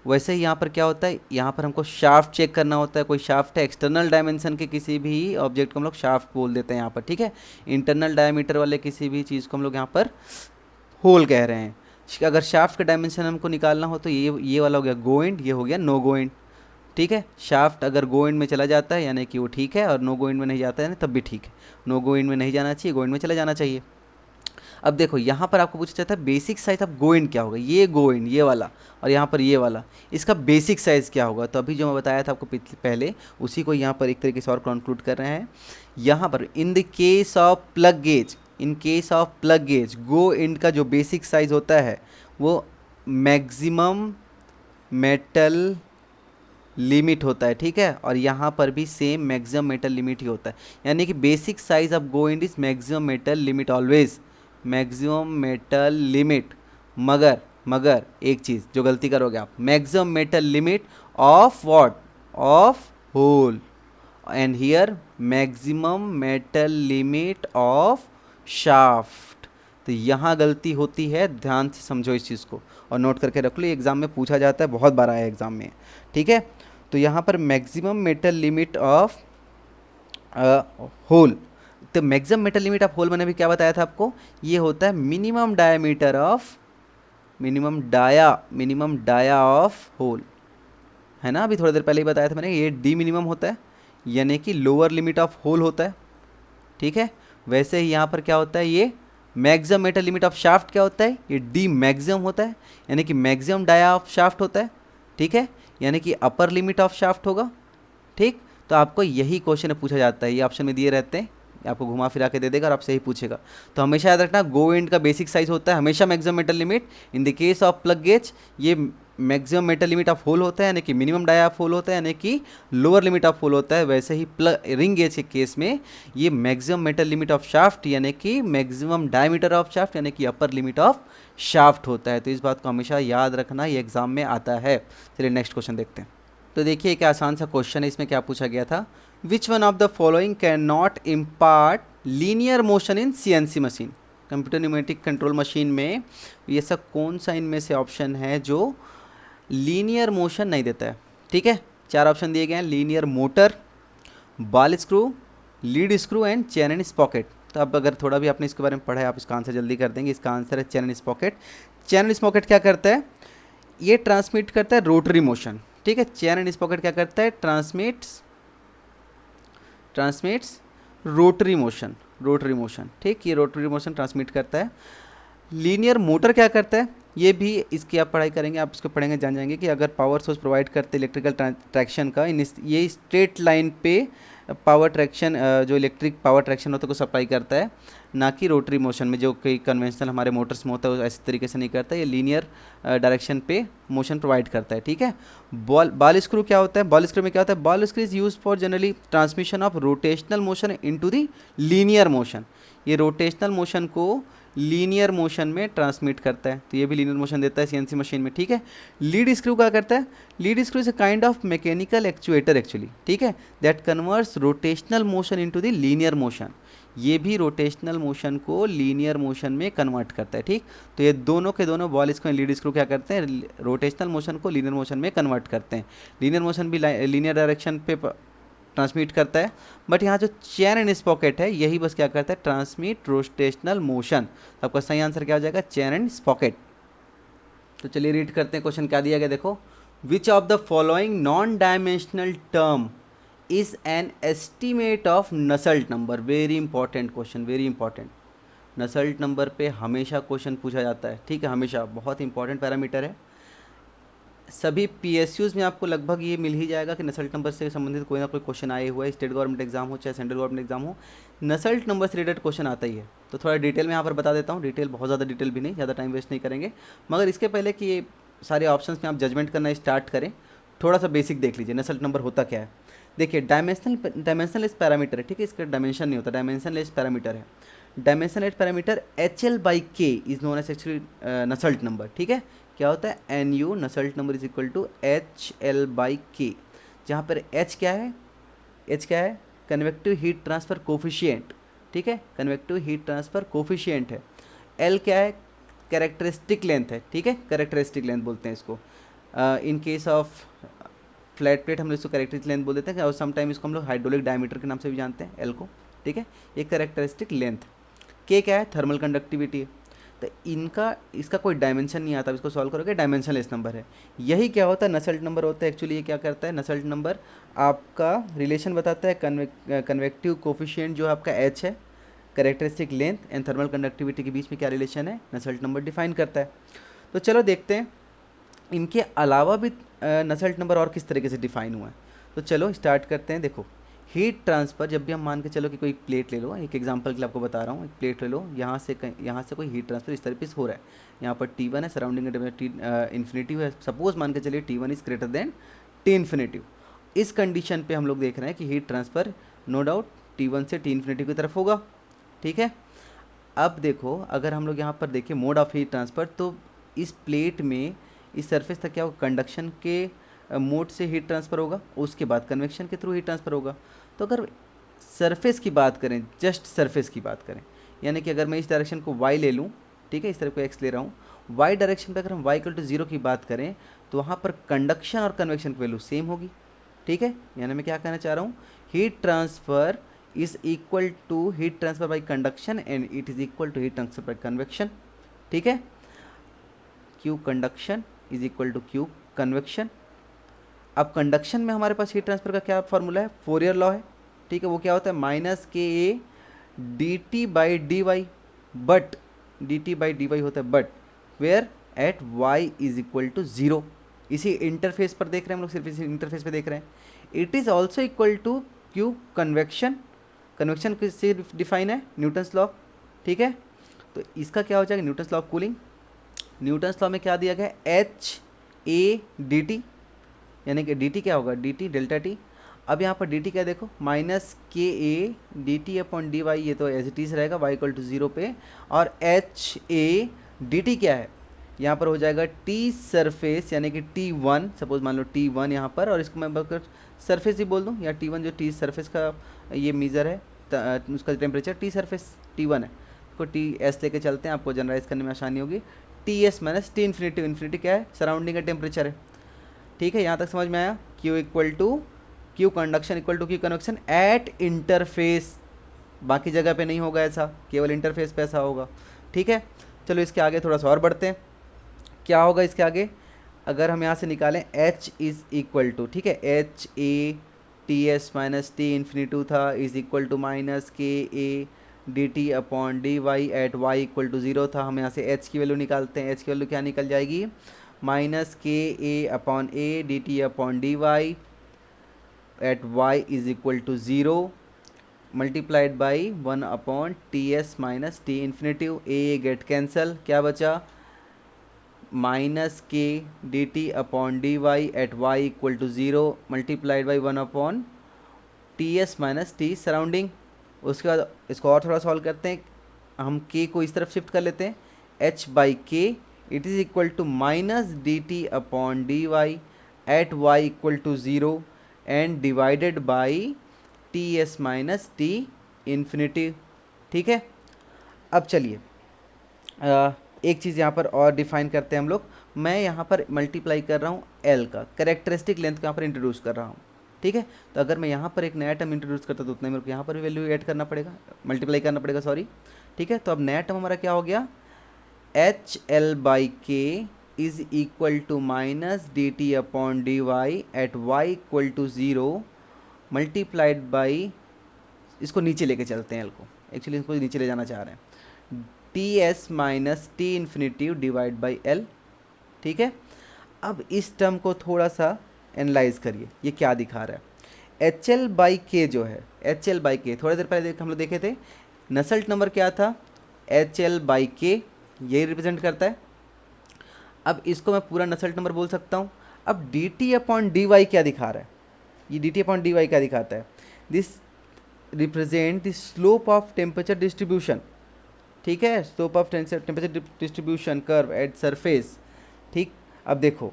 वैसे ही यहाँ पर क्या होता है, यहाँ पर हमको शाफ्ट चेक करना होता है। कोई शाफ्ट है, एक्सटर्नल डायमेंशन के किसी भी ऑब्जेक्ट को हम लोग शाफ्ट बोल देते हैं यहाँ पर, ठीक है। इंटरनल डायमीटर वाले किसी भी चीज़ को हम लोग यहाँ पर होल कह रहे हैं। अगर शाफ्ट का डायमेंशन हमको निकालना हो तो ये वाला हो गया गो एंड, ये हो गया नो गो एंड, ठीक है। शाफ्ट अगर गो एंड में चला जाता है यानी कि वो ठीक है, और नो गो एंड में नहीं जाता है तब भी ठीक है। नो गो एंड में नहीं जाना चाहिए, गो एंड में चला जाना चाहिए। अब देखो यहाँ पर आपको पूछा जाता है basic size of go and क्या होगा, ये गो एंड ये वाला और यहाँ पर ये वाला, इसका बेसिक साइज़ क्या होगा। तो अभी जो मैं बताया था आपको पहले, उसी को यहाँ पर एक तरीके से और कंक्लूड कर रहे हैं। यहाँ पर इन the case of plug gauge, in case of plug gauge go end का जो बेसिक साइज होता है वो मैक्सिमम मेटल लिमिट होता है, ठीक है। और यहाँ पर भी सेम मैक्सिमम मेटल लिमिट ही होता है, यानी कि basic size of go end is maximum metal limit always, maximum metal limit. मगर एक चीज़ जो गलती करोगे आप, maximum metal limit of what, of hole, and here maximum metal limit of shaft. तो यहाँ गलती होती है, ध्यान से समझो इस चीज़ को और नोट करके रख लो, एग्जाम में पूछा जाता है, बहुत बार आया एग्जाम में, ठीक है। तो यहाँ पर maximum metal limit of hole, तो maximum metal limit of hole मैंने भी क्या बताया था आपको, ये होता है minimum diameter of, minimum dia of hole, है ना। अभी थोड़ी देर पहले ही बताया था मैंने, ये डी मिनिमम होता है यानी कि लोअर लिमिट ऑफ होल होता है, ठीक है। वैसे ही यहाँ पर क्या होता है, ये maximum metal limit of shaft क्या होता है, ये डी मैक्सिमम होता है यानी कि मैक्सिमम डाया ऑफ शाफ्ट होता है, ठीक है, यानी कि अपर लिमिट ऑफ शाफ्ट होगा, ठीक। तो आपको यही क्वेश्चन पूछा जाता है, ये ऑप्शन में दिए रहते हैं, आपको घुमा फिरा के दे देगा और आपसे ही पूछेगा। तो हमेशा याद रखना, गो एंड का बेसिक साइज होता है हमेशा maximum metal limit. In the case of plug gauge ये maximum metal limit of hole होता है यानी कि मिनिमम डाया ऑफ होल होता है यानी कि लोअर लिमिट ऑफ होल होता है। वैसे ही रिंग गेज के केस में ये maximum metal limit of shaft यानी कि मैक्सिमम डायमीटर ऑफ शाफ्ट यानी कि अपर लिमिट ऑफ शाफ्ट होता है। तो इस बात को हमेशा याद रखना, ये एग्जाम में आता है। चलिए नेक्स्ट क्वेश्चन देखते हैं। तो देखिए एक आसान सा क्वेश्चन है, इसमें क्या पूछा गया था, विच one of the following can not impart linear motion in CNC machine, computer pneumatic control machine में ये सब कौन सा इनमें से ऑप्शन है जो लीनियर मोशन नहीं देता है, ठीक है। 4 ऑप्शन दिए गए हैं, linear motor, ball screw, lead screw and chain and sprocket. तो अब अगर थोड़ा भी आपने इसके बारे में पढ़ा है आप इसका आंसर जल्दी कर देंगे। इसका आंसर है chain and sprocket. Chain and sprocket क्या करता है, ये ट्रांसमिट करता है रोटरी मोशन, ठीक है। चेन एंड स्पॉकेट क्या करता है, ट्रांसमिट्स रोटरी मोशन, ठीक, ये रोटरी मोशन ट्रांसमिट करता है। लीनियर मोटर क्या करता है, ये भी इसकी आप पढ़ाई करेंगे, आप इसको पढ़ेंगे जान जाएंगे कि अगर पावर सोर्स प्रोवाइड करते इलेक्ट्रिकल ट्रैक्शन का, ये स्ट्रेट लाइन पे पावर ट्रैक्शन, जो इलेक्ट्रिक पावर ट्रैक्शन होता है को सप्लाई करता है, ना कि रोटरी मोशन में जो कोई कन्वेंशनल हमारे मोटर्स में होता है ऐसे तरीके से नहीं करता। ये लीनियर डायरेक्शन पे मोशन प्रोवाइड करता है, ठीक है। बॉल स्क्रू क्या होता है, बॉल स्क्रू में क्या होता है, ball screw is use for generally transmission of rotational motion into the linear motion, ये रोटेशनल मोशन को लीनियर मोशन में ट्रांसमिट करता है, तो ये भी लीनियर मोशन देता है CNC मशीन में, ठीक है। लीड स्क्रू क्या करता है, lead screw is a kind of mechanical actuator actually, ठीक है, that converts rotational motion into the linear motion, ये भी रोटेशनल मोशन को लीनियर मोशन में कन्वर्ट करता है, ठीक। तो ये दोनों के दोनों ball screw and lead screw क्या करते हैं, रोटेशनल मोशन को लीनियर मोशन में कन्वर्ट करते हैं। लीनियर मोशन भी लीनियर डायरेक्शन पे ट्रांसमिट करता है, बट यहाँ जो चेन एंड स्पॉकेट है यही बस क्या करता है, ट्रांसमिट रोटेशनल मोशन। तो आपका सही आंसर क्या हो जाएगा, चेन एंड स्पॉकेट। तो चलिए रीड करते हैं, क्वेश्चन क्या दिया गया देखो, which of the following non dimensional term is an estimate of Nusselt number. Very important question, very important. Nusselt number पे हमेशा क्वेश्चन पूछा जाता है, ठीक है, हमेशा, बहुत इंपॉर्टेंट पैरामीटर है। सभी PSUs में आपको लगभग ये मिल ही जाएगा कि नसल्ट नंबर से संबंधित कोई ना कोई क्वेश्चन आए हुआ है, स्टेट गवर्नमेंट एग्जाम हो चाहे सेंट्रल गवर्नमेंट एग्जाम हो, नसल्ट नंबर से रिलेटेड क्वेश्चन आता ही है। तो थोड़ा डिटेल में यहाँ पर बता देता हूँ, डिटेल बहुत ज़्यादा डिटेल भी नहीं, ज़्यादा टाइम वेस्ट नहीं करेंगे, मगर इसके पहले कि ये सारे ऑप्शंस में आप जजमेंट करना स्टार्ट करें, थोड़ा सा बेसिक देख लीजिए नसल्ट नंबर होता क्या है। देखिए डायमेंशनलेस पैरामीटर है, ठीक है, इसका डायमेंशन नहीं होता, डायमेंशनलेस पैरामीटर है। Dimensionless parameter HL/K is known as actually Nusselt number, ठीक है। क्या होता है, NU Nusselt number is equal to HL/K, जहाँ पर H क्या है, कन्वेक्टिव हीट ट्रांसफ़र कोफिशिएंट, ठीक है, कन्वेक्टिव हीट ट्रांसफ़र कोफिशिएंट है। L क्या है, कैरेक्टरिस्टिक लेंथ है, ठीक है, कैरेक्टरिस्टिक लेंथ बोलते हैं इसको। In case of flat plate हम लोग इसको कैरेक्टरिस्टिक लेंथ बोल देते हैं, और समटाइम इसको हम लोग हाइड्रोलिक डायमीटर के नाम से भी जानते हैं, एल को। ठीक है, ये कैरेक्टरिस्टिक लेंथ। के क्या है? थर्मल कंडक्टिविटी है। तो इसका कोई डायमेंशन नहीं आता, इसको सॉल्व करोगे डायमेंशनलेस नंबर है। यही क्या होता है? नसेल्ट नंबर होता है। एक्चुअली ये क्या करता है? नसेल्ट नंबर आपका रिलेशन बताता है कन्वेक्टिव कोफिशिएंट जो आपका एच है, characteristic length and thermal conductivity के बीच में क्या रिलेशन है, नसेल्ट नंबर डिफाइन करता है। तो चलो देखते हैं इनके अलावा भी नसेल्ट नंबर और किस तरीके से डिफाइन हुआ है। तो चलो स्टार्ट करते हैं। देखो, हीट ट्रांसफ़र, जब भी हम मान के चलो कि कोई प्लेट ले लो, एक एग्जांपल के लिए आपको बता रहा हूँ, एक प्लेट ले लो, यहाँ से कोई हीट ट्रांसफ़र इस तरीके से हो रहा है। यहाँ पर T1 है, सराउंडिंग टेम्परेचर इन्फिनिटिव है। सपोज मान के चलिए T1 is greater than T infinitive. इस कंडीशन पे हम लोग देख रहे हैं कि heat transfer no doubt T1 से T इन्फिनिटिव की तरफ होगा। ठीक है, अब देखो अगर हम लोग यहाँ पर देखें मोड ऑफ हीट ट्रांसफ़र, तो इस प्लेट में इस सरफेस तक क्या होगा? कंडक्शन के मोड से हीट ट्रांसफ़र होगा, उसके बाद कन्वेक्शन के थ्रू हीट ट्रांसफ़र होगा। तो अगर सरफेस की बात करें, जस्ट सरफेस की बात करें, यानी कि अगर मैं इस डायरेक्शन को y ले लूँ, ठीक है, इस तरफ को x ले रहा हूँ, y डायरेक्शन पे अगर हम y = 0 की बात करें तो वहाँ पर कंडक्शन और कन्वेक्शन की वैल्यू सेम होगी। ठीक है, यानी मैं क्या कहना चाह रहा हूँ, heat transfer is equal to heat transfer by conduction and it is equal to heat transfer by convection. ठीक है, Q conduction is equal to Q convection. अब कंडक्शन में हमारे पास हीट ट्रांसफर का क्या फॉर्मूला है? फोरियर लॉ है। ठीक है, वो क्या होता है? -KA dt/dy, बट dt/dy होता है but where at y is equal to 0। इसी इंटरफेस पर देख रहे हैं हम लोग, सिर्फ इसी इंटरफेस पे देख रहे हैं। It is also equal to Q convection. Convection किससे डिफाइन है? Newton's law. ठीक है, तो इसका क्या हो जाएगा? Newton's law of cooling. Newton's law में क्या दिया गया? HA dt, यानी कि dt क्या होगा? dt delta T. अब यहाँ पर dt क्या देखो? -KA dt/dy, ये तो एज इट इज़ रहेगा y = 0 पे। और HA dt क्या है? यहाँ पर हो जाएगा T सरफेस, यानी कि T1, सपोज मान लो T1 यहाँ पर, और इसको मैं बल्कि सरफेस ही बोल दूँ, या T1 जो T सरफेस का ये मीज़र है, उसका टेम्परेचर T सरफेस T1 है, को TS लेके चलते हैं, आपको जनरलाइज करने में आसानी होगी। TS - T इन्फिनिटी, इन्फिनिटी क्या है? सराउंडिंग का टेम्परेचर है। ठीक है, यहाँ तक समझ में आया? Q equal to Q conduction equal to Q convection at interface. बाकी जगह पे नहीं होगा ऐसा, केवल इंटरफेस पे ऐसा होगा। ठीक है, चलो इसके आगे थोड़ा सा और बढ़ते हैं। क्या होगा इसके आगे? अगर हम यहाँ से निकालें H इज़ इक्वल टू, ठीक है, HA TS - T इन्फिनिटी था, is equal to -KA dt/dy at y equal to 0 था। हम यहाँ से h की वैल्यू निकालते हैं। h की वैल्यू क्या निकल जाएगी? -KA/A dt/dy at y is equal to 0 multiplied by 1/TS - T infinitive. A get cancel, क्या बचा? -K dt/dy at y equal to 0 multiplied by 1/TS - T surrounding. उसके बाद इसको और थोड़ा सॉल्व करते हैं, हम k को इस तरफ शिफ्ट कर लेते हैं, h/k it is equal to -dt/dy at y equal to 0 and divided by TS - T infinity. ठीक है, अब चलिए एक चीज़ यहाँ पर और डिफाइन करते हैं हम लोग। मैं यहाँ पर मल्टीप्लाई कर रहा हूँ L का, कैरेक्टरिस्टिक लेंथ को यहाँ पर इंट्रोड्यूस कर रहा हूँ। ठीक है, तो अगर मैं यहाँ पर एक नया टर्म इंट्रोड्यूस करता तो उतना मेरे को यहाँ पर भी वैल्यू ऐड करना पड़ेगा, मल्टीप्लाई करना पड़ेगा, सॉरी। ठीक है, तो अब नया टर्म हमारा क्या हो गया? HL/k is equal to -dt/dy at y equal to 0 multiplied by, इसको नीचे लेके चलते हैं L को, एक्चुअली इसको नीचे ले जाना चाह रहे हैं, TS - T infinity divide by L। ठीक है, अब इस टर्म को थोड़ा सा एनालाइज करिए, ये क्या दिखा रहा है? HL/k जो है, HL/k थोड़ी देर पहले हम लोग देखे थे, नसेल्ट नंबर क्या था? HL/k, यही रिप्रेजेंट करता है। अब इसको मैं पूरा नसेल्ट नंबर बोल सकता हूँ। अब dt/dy क्या दिखा रहा है? ये dt/dy क्या दिखाता है? This represent the slope of temperature distribution. ठीक है, slope of temperature distribution curve at surface. ठीक, अब देखो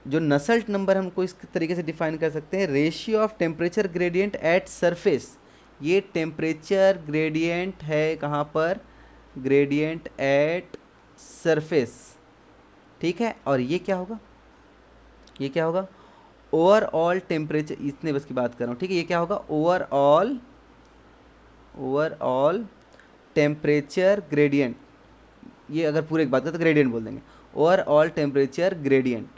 जो नसेल्ट नंबर हमको इस तरीके से डिफाइन कर सकते हैं, ratio of temperature gradient at surface. ये टेम्परेचर ग्रेडियंट है कहाँ पर? Gradient at surface. ठीक है, और ये क्या होगा? ये क्या होगा, ओवरऑल टेम्परेचर, इतने बस की बात कर रहा हूँ, ठीक है। ये क्या होगा, ओवरऑल टेम्परेचर ग्रेडियंट। ये अगर पूरे एक बात करें तो ग्रेडियंट बोल देंगे, ओवरऑल टेम्परेचर ग्रेडियंट,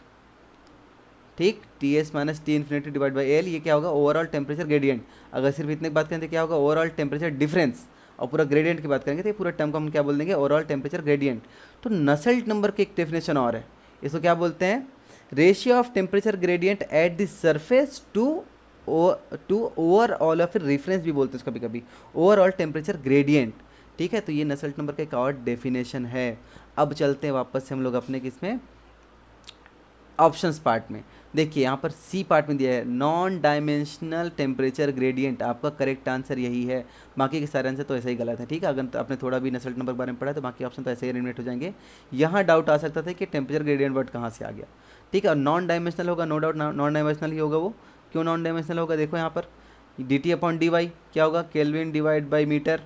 ठीक। T S minus T infinity divide by L, ये क्या होगा, ओवरऑल टेम्परेचर ग्रेडियंट। अगर सिर्फ इतने की बात करें तो क्या होगा, ओवरऑल टेम्परेचर डिफरेंस। और पूरा ग्रेडियंट की बात करेंगे तो ये पूरा टर्म को हम क्या बोल देंगे, ओवरऑल टेम्परेचर ग्रेडियंट। तो नसेल्ट नंबर की एक डेफिनेशन और है, इसको क्या बोलते हैं, ratio of temperature gradient at the surface to overall, या फिर रेफरेंस भी बोलते हैं कभी कभी, ओवरऑल टेम्परेचर ग्रेडियंट, ठीक है। तो ये नसेल्ट नंबर का एक और डेफिनेशन है। अब चलते हैं वापस से हम लोग अपने किसमें, ऑप्शंस पार्ट में। देखिए यहाँ पर सी पार्ट में दिया है नॉन डायमेंशनल टेम्परेचर ग्रेडियंट, आपका करेक्ट आंसर यही है। बाकी के सारे आंसर तो ऐसे ही गलत है, ठीक है। अगर आपने थोड़ा भी नसेल्ट नंबर के बारे में पढ़ा है तो बाकी ऑप्शन तो ऐसे ही एलिमिनेट हो जाएंगे। यहाँ डाउट आ सकता था कि टेम्परेचर ग्रेडियंट वर्ड कहाँ से आ गया, ठीक है। और नॉन डायमेंशनल होगा, नो डाउट नॉन डायमेंशनल ही होगा वो। क्यों नॉन डायमेंशनल होगा, देखो यहाँ पर d t upon d y क्या होगा, kelvin divide by metre,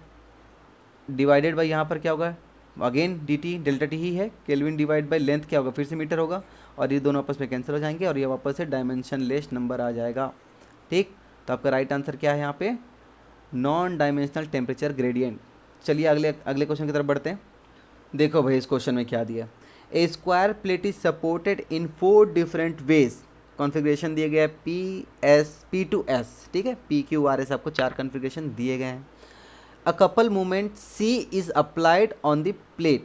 divided by यहाँ पर क्या होगा, again d t delta t ही है, केल्विन डिवाइड बाई लेंथ क्या होगा, फिर से मीटर होगा, और ये दोनों आपस में कैंसिल हो जाएंगे और ये वापस से डायमेंशन लेस नंबर आ जाएगा, ठीक। तो आपका राइट आंसर क्या है यहाँ पे, नॉन डायमेंशनल टेम्परेचर ग्रेडियंट। चलिए अगले अगले क्वेश्चन की तरफ बढ़ते हैं। देखो भाई इस क्वेश्चन में क्या दिया, a square plate is supported in 4 different ways, configuration दिए गए है P2S, ठीक है, PQRS, आपको 4 कॉन्फ़िगरेशन दिए गए हैं। A couple movement C is applied on the plate.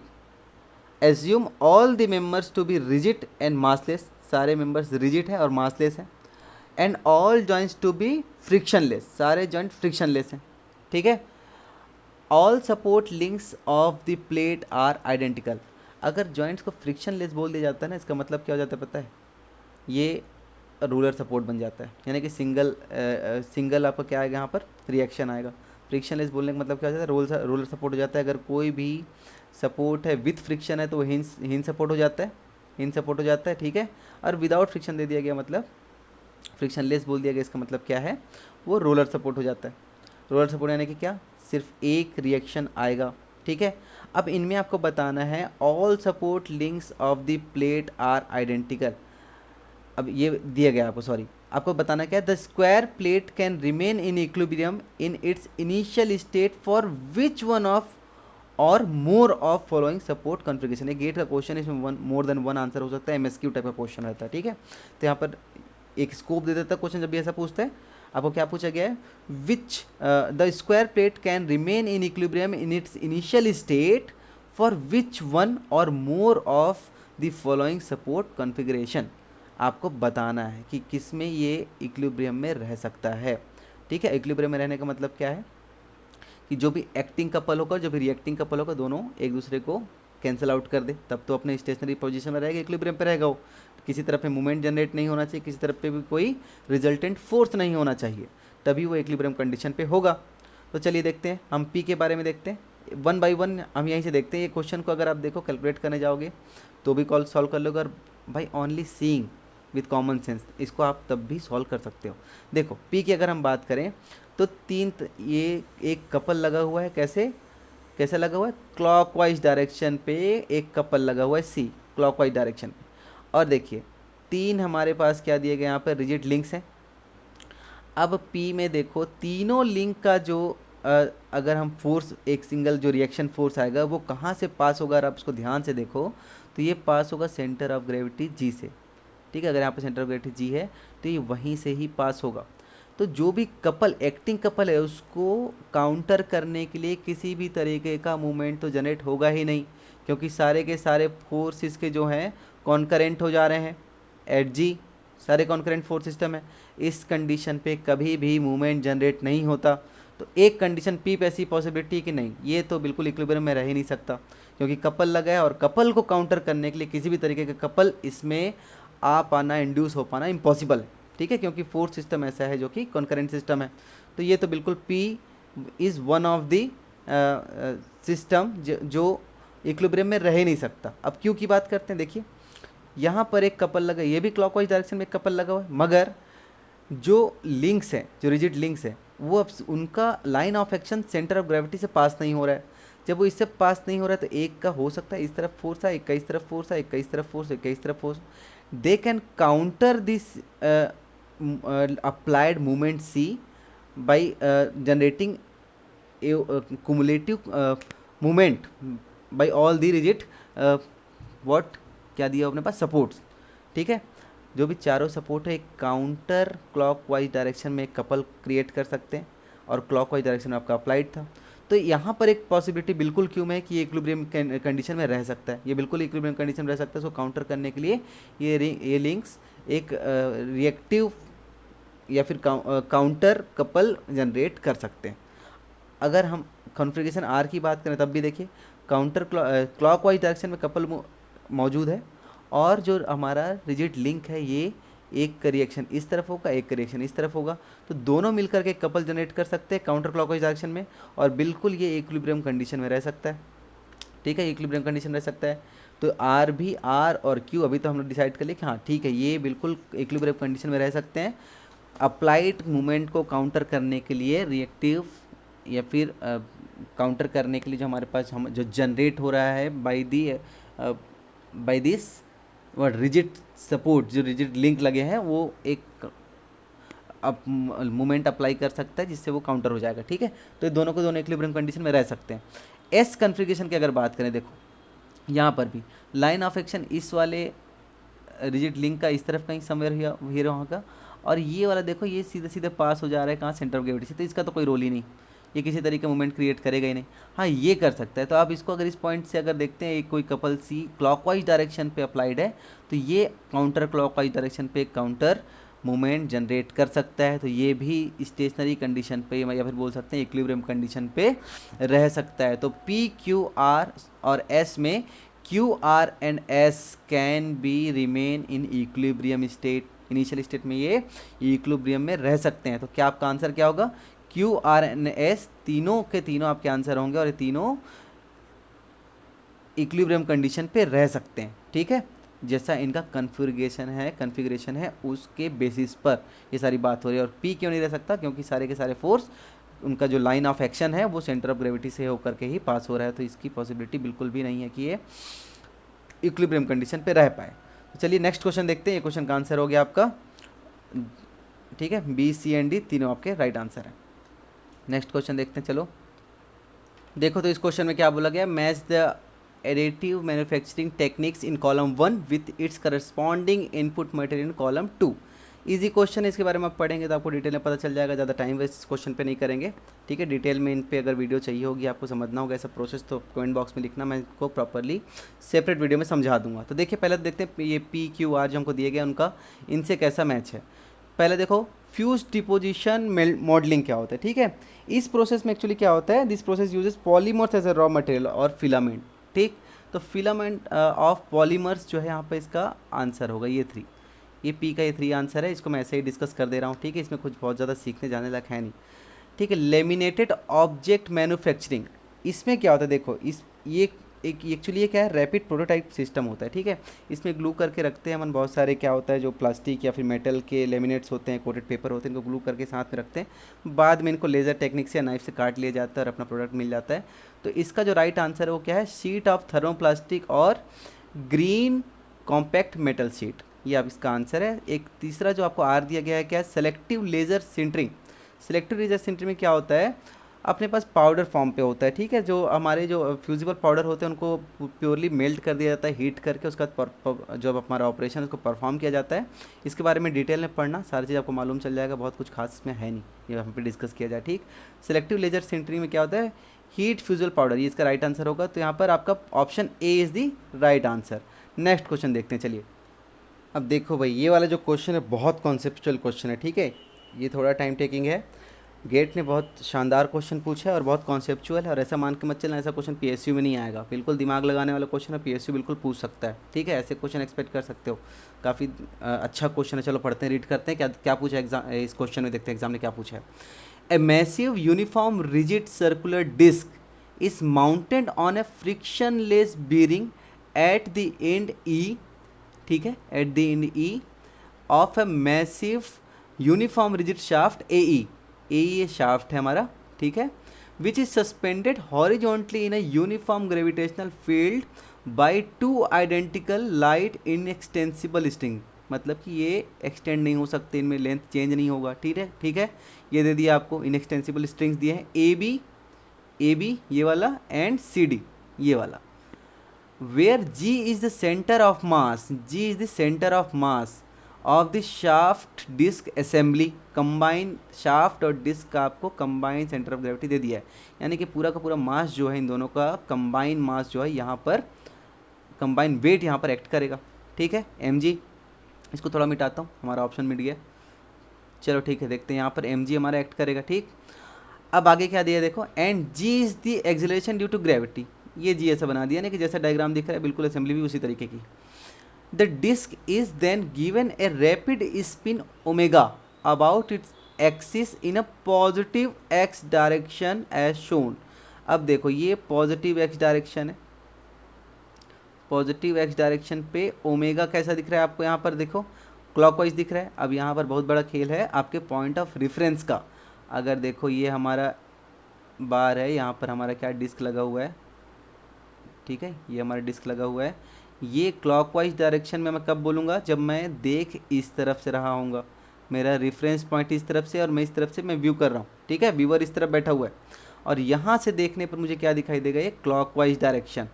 Assume all the members to be rigid and massless. सारे members rigid है और massless है. And all joints to be frictionless. सारे joint frictionless हैं, ठीक है। All support links of the plate are identical. अगर joints को frictionless बोल दिया जाता है ना, इसका मतलब क्या हो जाता है पता है, ये रूलर सपोर्ट बन जाता है, यानी कि सिंगल आपका क्या आएगा यहाँ पर, रिएक्शन आएगा। फ्रिक्शनलेस बोलने का मतलब क्या हो जाता है, रोलर सपोर्ट हो जाता है। अगर कोई भी सपोर्ट है विथ फ्रिक्शन है तो वो हिंज सपोर्ट हो जाता है, ठीक है। और विदाउट फ्रिक्शन दे दिया गया मतलब फ्रिक्शनलेस बोल दिया गया, इसका मतलब क्या है, वो रोलर सपोर्ट हो जाता है। रोलर सपोर्ट यानी कि क्या, सिर्फ एक रिएक्शन आएगा, ठीक है। अब इनमें आपको बताना है all support links of the plate are identical. अब ये दिया गया आपको, सॉरी आपको बताना क्या है, the square plate can remain in equilibrium in its initial state for which one of or more of following support configuration. एक गेट का क्वेश्चन है, इसमें मोर देन वन आंसर हो सकता है, एमएसक्यू टाइप का क्वेश्चन रहता है, ठीक है। तो यहाँ पर एक स्कोप दे देता है क्वेश्चन, जब भी ऐसा पूछता है आपको क्या पूछा गया है, which the square plate can remain in equilibrium in its initial state for which one or more of the following support configuration. आपको बताना है कि किस में ये इक्विलिब्रियम में रह सकता है, ठीक है। इक्विलिब्रियम में रहने का मतलब क्या है कि जो भी एक्टिंग कपल होगा, जो भी रिएक्टिंग कपल होगा, दोनों एक दूसरे को कैंसिल आउट कर दे, तब तो अपने स्टेशनरी पोजीशन में रहेगा, इक्विलिब्रियम पे रहेगा वो। किसी तरफ पे मूवमेंट जनरेट नहीं होना चाहिए, किसी तरफ पे भी कोई रिजल्टेंट फोर्स नहीं होना चाहिए, तभी वो इक्विलिब्रियम कंडीशन पे होगा। तो चलिए देखते हैं, हम पी के बारे में देखते हैं वन बाई वन, हम यहीं से देखते हैं। ये क्वेश्चन को अगर आप देखो कैलकुलेट करने जाओगे तो भी कॉल सॉल्व कर लोगे, और भाई only seeing with common sense इसको आप तब भी सॉल्व कर सकते हो। देखो पी की अगर हम बात करें तो ये एक कपल लगा हुआ है, कैसे लगा हुआ है, क्लॉकवाइज डायरेक्शन पे एक कपल लगा हुआ है सी, क्लॉकवाइज डायरेक्शन पे। और देखिए 3 हमारे पास क्या दिए गए यहाँ पर, रिजिड लिंक्स हैं। अब पी में देखो तीनों लिंक का जो अगर हम फोर्स, एक सिंगल जो रिएक्शन फोर्स आएगा वो कहाँ से पास होगा, अगर आप उसको ध्यान से देखो तो ये पास होगा सेंटर ऑफ ग्रेविटी जी से, ठीक है। अगर यहाँ पर सेंटर ऑफ ग्रेविटी जी है तो ये वहीं से ही पास होगा। तो जो भी कपल, एक्टिंग कपल है, उसको काउंटर करने के लिए किसी भी तरीके का मूवमेंट तो जनरेट होगा ही नहीं, क्योंकि सारे के सारे फोर्सेस के जो हैं कॉन्करेंट हो जा रहे हैं एट जी, सारे कॉन्करेंट फोर्स सिस्टम है। इस कंडीशन पे कभी भी मूवमेंट जनरेट नहीं होता। तो एक कंडीशन पी पे ऐसी पॉसिबिलिटी कि नहीं, ये तो बिल्कुल इक्विलिब्रियम में रह ही नहीं सकता, क्योंकि कपल लगा है और कपल को काउंटर करने के लिए किसी भी तरीके का कपल इसमें आ पाना, इंड्यूस हो पाना इम्पॉसिबल है, ठीक है, क्योंकि फोर्स सिस्टम ऐसा है जो कि कॉन्करेंट सिस्टम है। तो ये तो बिल्कुल P is one of the system जो इक्विलिब्रियम में रह ही नहीं सकता। अब क्यू की बात करते हैं, देखिए यहाँ पर एक कपल लगा, ये भी क्लॉकवाइज डायरेक्शन में एक कपल लगा हुआ है, मगर जो लिंक्स हैं, जो रिजिड लिंक्स हैं, वो अब उनका line of action centre of gravity से पास नहीं हो रहा है। जब वो इससे पास नहीं हो रहा है तो एक का हो सकता है इस तरफ फोर्स है, एक का इस तरफ फोर्स है, एक का इस तरफ फोर्स है, एक का इस तरफ force. they can counter this applied moment C by generating a cumulative movement by all the rigid what क्या दिया अपने पास सपोर्ट्स, ठीक है। जो भी चारों सपोर्ट है एक काउंटर क्लॉकवाइज डायरेक्शन में एक कपल क्रिएट कर सकते हैं और क्लॉकवाइज डायरेक्शन में आपका अप्लाइड था। तो यहाँ पर एक पॉसिबिलिटी बिल्कुल क्यों है कि ये इक्विलिब्रियम कंडीशन में रह सकता है, ये बिल्कुल इक्विलिब्रियम कंडीशन में रह सकता है। इसको काउंटर करने के लिए ये लिंक्स एक रिएक्टिव या फिर काउंटर कपल जनरेट कर सकते हैं। अगर हम कॉन्फ़िगरेशन आर की बात करें तब भी देखिए काउंटर क्लॉकवाइज डायरेक्शन में कपल मौजूद है और जो हमारा रिजिड लिंक है ये एक रिएक्शन इस तरफ होगा, एक रिएक्शन इस तरफ होगा, तो दोनों मिलकर के कपल जनरेट कर सकते हैं काउंटर क्लॉकवाइज डायरेक्शन में और बिल्कुल ये इक्विलिब्रियम कंडीशन में रह सकता है, ठीक है, इक्विलिब्रियम कंडीशन रह सकता है। तो आर भी, आर और क्यू अभी तो हमने डिसाइड कर लिया कि हाँ ठीक है ये बिल्कुल इक्विलिब्रियम कंडीशन में रह सकते हैं। अप्लाइड मूवमेंट को काउंटर करने के लिए रिएक्टिव या फिर काउंटर करने के लिए जो हमारे पास हम जो जनरेट हो रहा है बाय दिस और रिजिड सपोर्ट, जो रिजिड लिंक लगे हैं वो एक मूवमेंट अप्लाई कर सकता है जिससे वो काउंटर हो जाएगा, ठीक है। तो ये दोनों को दोनों इक्विलिब्रियम कंडीशन में रह सकते हैं। एस कॉन्फ़िगरेशन की अगर बात करें, देखो यहाँ पर भी लाइन ऑफ एक्शन इस वाले रिजिड लिंक का इस तरफ कहीं समवेयर हीरो वहाँ का, और ये वाला देखो ये सीधे सीधे पास हो जा रहा है कहाँ, सेंटर ऑफ ग्रेविटी से, तो इसका तो कोई रोल ही नहीं, ये किसी तरीके का मूवमेंट क्रिएट करेगा ही नहीं। हाँ ये कर सकता है, तो आप इसको अगर इस पॉइंट से अगर देखते हैं एक कोई कपल सी क्लॉकवाइज डायरेक्शन पे अप्लाइड है तो ये काउंटर क्लॉकवाइज डायरेक्शन पे काउंटर मूवमेंट जनरेट कर सकता है, तो ये भी स्टेशनरी कंडीशन पे या फिर बोल सकते हैं इक्विलिब्रियम कंडीशन पे रह सकता है। तो पी क्यू आर और एस में Q R and S can be remain in equilibrium state, initial state में ये इक्विलिब्रियम में रह सकते हैं। तो क्या आपका आंसर क्या होगा, क्यू आर एन एस तीनों के तीनों आपके आंसर होंगे और ये तीनों इक्विलिब्रियम कंडीशन पे रह सकते हैं, ठीक है। जैसा इनका कन्फिग्रेशन है उसके बेसिस पर ये सारी बात हो रही है। और पी क्यों नहीं रह सकता, क्योंकि सारे के सारे फोर्स उनका जो लाइन ऑफ एक्शन है वो सेंटर ऑफ ग्रेविटी से होकर के ही पास हो रहा है, तो इसकी पॉसिबिलिटी बिल्कुल भी नहीं है कि ये इक्विलिब्रियम कंडीशन पे रह पाए। तो चलिए नेक्स्ट क्वेश्चन देखते हैं। ये क्वेश्चन का आंसर हो गया आपका, ठीक है, बी सी एंड डी तीनों आपके राइट आंसर हैं। नेक्स्ट क्वेश्चन देखते हैं। चलो देखो तो इस क्वेश्चन में क्या बोला गया, match the additive manufacturing techniques in column 1 with its corresponding input material in column 2। Easy question है, इसके बारे में आप पढ़ेंगे तो आपको डिटेल में पता चल जाएगा, ज़्यादा टाइम वेस्ट इस क्वेश्चन पे नहीं करेंगे, ठीक है। डिटेल में इन पे अगर वीडियो चाहिए होगी, आपको समझना होगा ऐसा प्रोसेस, तो कमेंट बॉक्स में लिखना, मैं इसको प्रॉपरली सेपरेट वीडियो में समझा दूंगा। तो देखिए पहले देखते हैं ये पी क्यू आर जो हमको दिए गए उनका इनसे कैसा मैच है। पहले देखो फ्यूज डिपोजिशन मॉडलिंग क्या होता है, ठीक है। इस प्रोसेस में एक्चुअली क्या होता है, this process uses polymers as a raw material और फिलामेंट, ठीक। तो फिलामेंट ऑफ पॉलीमर्स जो है यहाँ पे इसका आंसर होगा ये 3, ये पी का ये 3 आंसर है। इसको मैं ऐसे ही डिस्कस कर दे रहा हूँ, ठीक है, इसमें कुछ बहुत ज़्यादा सीखने जाने लायक है नहीं, ठीक है। लेमिनेटेड ऑब्जेक्ट मैन्युफैक्चरिंग, इसमें क्या होता है, देखो इस ये एक एक्चुअली ये क्या है, रैपिड प्रोटोटाइप सिस्टम होता है, ठीक है। इसमें ग्लू करके रखते हैं हम बहुत सारे, क्या होता है जो प्लास्टिक या फिर मेटल के लेमिनेट्स होते हैं, कोटेड पेपर होते हैं, इनको ग्लू करके साथ में रखते हैं, बाद में इनको लेज़र टेक्निक से या नाइफ से काट लिया जाता है और अपना प्रोडक्ट मिल जाता है। तो इसका जो राइट आंसर है वो क्या है, शीट ऑफ थर्मोप्लास्टिक और ग्रीन कॉम्पैक्ट मेटल शीट, ये आप इसका आंसर है। एक तीसरा जो आपको आर दिया गया है क्या है, selective laser sintering. Selective laser sintering में क्या होता है, अपने पास पाउडर फॉर्म पे होता है, ठीक है। जो हमारे जो फ्यूजिबल पाउडर होते हैं उनको प्योरली मेल्ट कर दिया जाता है हीट करके, उसका जो हमारा ऑपरेशन उसको परफॉर्म किया जाता है। इसके बारे में डिटेल में पढ़ना, सारी चीज़ आपको मालूम चल जाएगा, बहुत कुछ खास इसमें है नहीं, ये हम पे डिस्कस किया जाए, ठीक। सेलेक्टिव लेजर सिंटरिंग में क्या होता है, हीट फ्यूजिबल पाउडर, ये इसका राइट आंसर होगा। तो यहाँ पर आपका option A is the right answer. Next question देखते हैं, चलिए। अब देखो भाई ये वाला जो क्वेश्चन है बहुत कॉन्सेप्चुअल क्वेश्चन है, ठीक है, ये थोड़ा टाइम टेकिंग है। गेट ने बहुत शानदार क्वेश्चन पूछा है और बहुत कॉन्सेप्चुअल है, और ऐसा मान के मत चलना ऐसा क्वेश्चन पीएसयू में नहीं आएगा, बिल्कुल दिमाग लगाने वाला क्वेश्चन है, पीएसयू बिल्कुल पूछ सकता है, ठीक है। ऐसे क्वेश्चन एक्सपेक्ट कर सकते हो, काफ़ी अच्छा क्वेश्चन है। चलो पढ़ते हैं, रीड करते हैं क्या क्या पूछा एग्जाम, इस क्वेश्चन में देखते हैं एग्जाम ने क्या पूछा है। A massive uniform rigid circular disc is mounted on a frictionless bearing at the end E, ठीक है, at the end E of a massive uniform rigid shaft A E, ये शाफ्ट है हमारा, ठीक है, which is suspended horizontally in a uniform gravitational field by two identical light inextensible string, मतलब कि ये एक्सटेंड नहीं हो सकते, इनमें लेंथ चेंज नहीं होगा। ठीक है, ये दे दिया आपको, इनएक्सटेंसिबल स्ट्रिंग्स दिए हैं, ए बी ये वाला एंड सी डी ये वाला। Where G is the centre of mass, G is the centre of mass of the shaft disc assembly, combine shaft और डिस्क का आपको कंबाइन सेंटर ऑफ ग्रेविटी दे दिया है, यानी कि पूरा का पूरा मास जो है इन दोनों का कंबाइन मास जो है यहाँ पर, कंबाइन वेट यहाँ पर एक्ट करेगा। ठीक है, एम जी, इसको थोड़ा मिटाता हूँ, हमारा ऑप्शन मिट गया। चलो ठीक है, देखते हैं यहाँ पर एम जी हमारा एक्ट करेगा। ठीक, अब आगे क्या दिया देखो, and G is the acceleration due to gravity, ये जी ऐसा बना दिया ना कि जैसा डायग्राम दिख रहा है, बिल्कुल असेंबली भी उसी तरीके की। The disc is then given a rapid spin omega about its axis in a positive X direction as shown. अब देखो ये पॉजिटिव एक्स डायरेक्शन है, पॉजिटिव एक्स डायरेक्शन पे ओमेगा कैसा दिख रहा है आपको, यहाँ पर देखो क्लॉकवाइज दिख रहा है। अब यहाँ पर बहुत बड़ा खेल है आपके पॉइंट ऑफ रेफरेंस का। अगर देखो ये हमारा बार है, यहाँ पर हमारा क्या डिस्क लगा हुआ है, ठीक है, ये हमारा डिस्क लगा हुआ है। ये क्लॉकवाइज डायरेक्शन में मैं कब बोलूँगा, जब मैं देख इस तरफ से रहा हूँगा, मेरा रेफरेंस पॉइंट इस तरफ से और मैं इस तरफ से मैं व्यू कर रहा हूँ। ठीक है, व्यूअर इस तरफ बैठा हुआ है और यहाँ से देखने पर मुझे क्या दिखाई देगा, ये क्लॉकवाइज डायरेक्शन,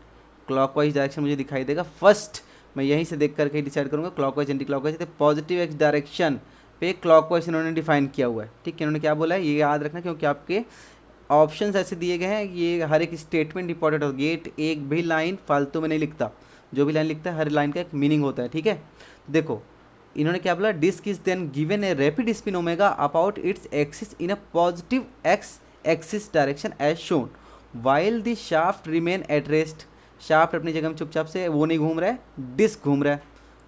क्लॉकवाइज डायरेक्शन मुझे दिखाई देगा। फर्स्ट मैं यहीं से देख करके डिसाइड करूँगा क्लॉकवाइज एंटी क्लॉकवाइज। तो पॉजिटिव एक्स डायरेक्शन पे क्लॉकवाइज इन्होंने डिफाइन किया हुआ है। ठीक है, इन्होंने क्या बोला है ये याद रखना, क्योंकि आपके ऑप्शंस ऐसे दिए गए हैं, ये हर एक स्टेटमेंट इंपॉर्टेंट हो। गेट एक भी लाइन फालतू में नहीं लिखता, जो भी लाइन लिखता है हर लाइन का एक मीनिंग होता है। ठीक है, देखो इन्होंने क्या बोला, disc is then given a rapid spin omega about its axis in a positive X axis direction as shown while the shaft remain at rest. Shaft अपनी जगह में चुपचाप से वो नहीं घूम रहा है, डिस्क घूम रहा है।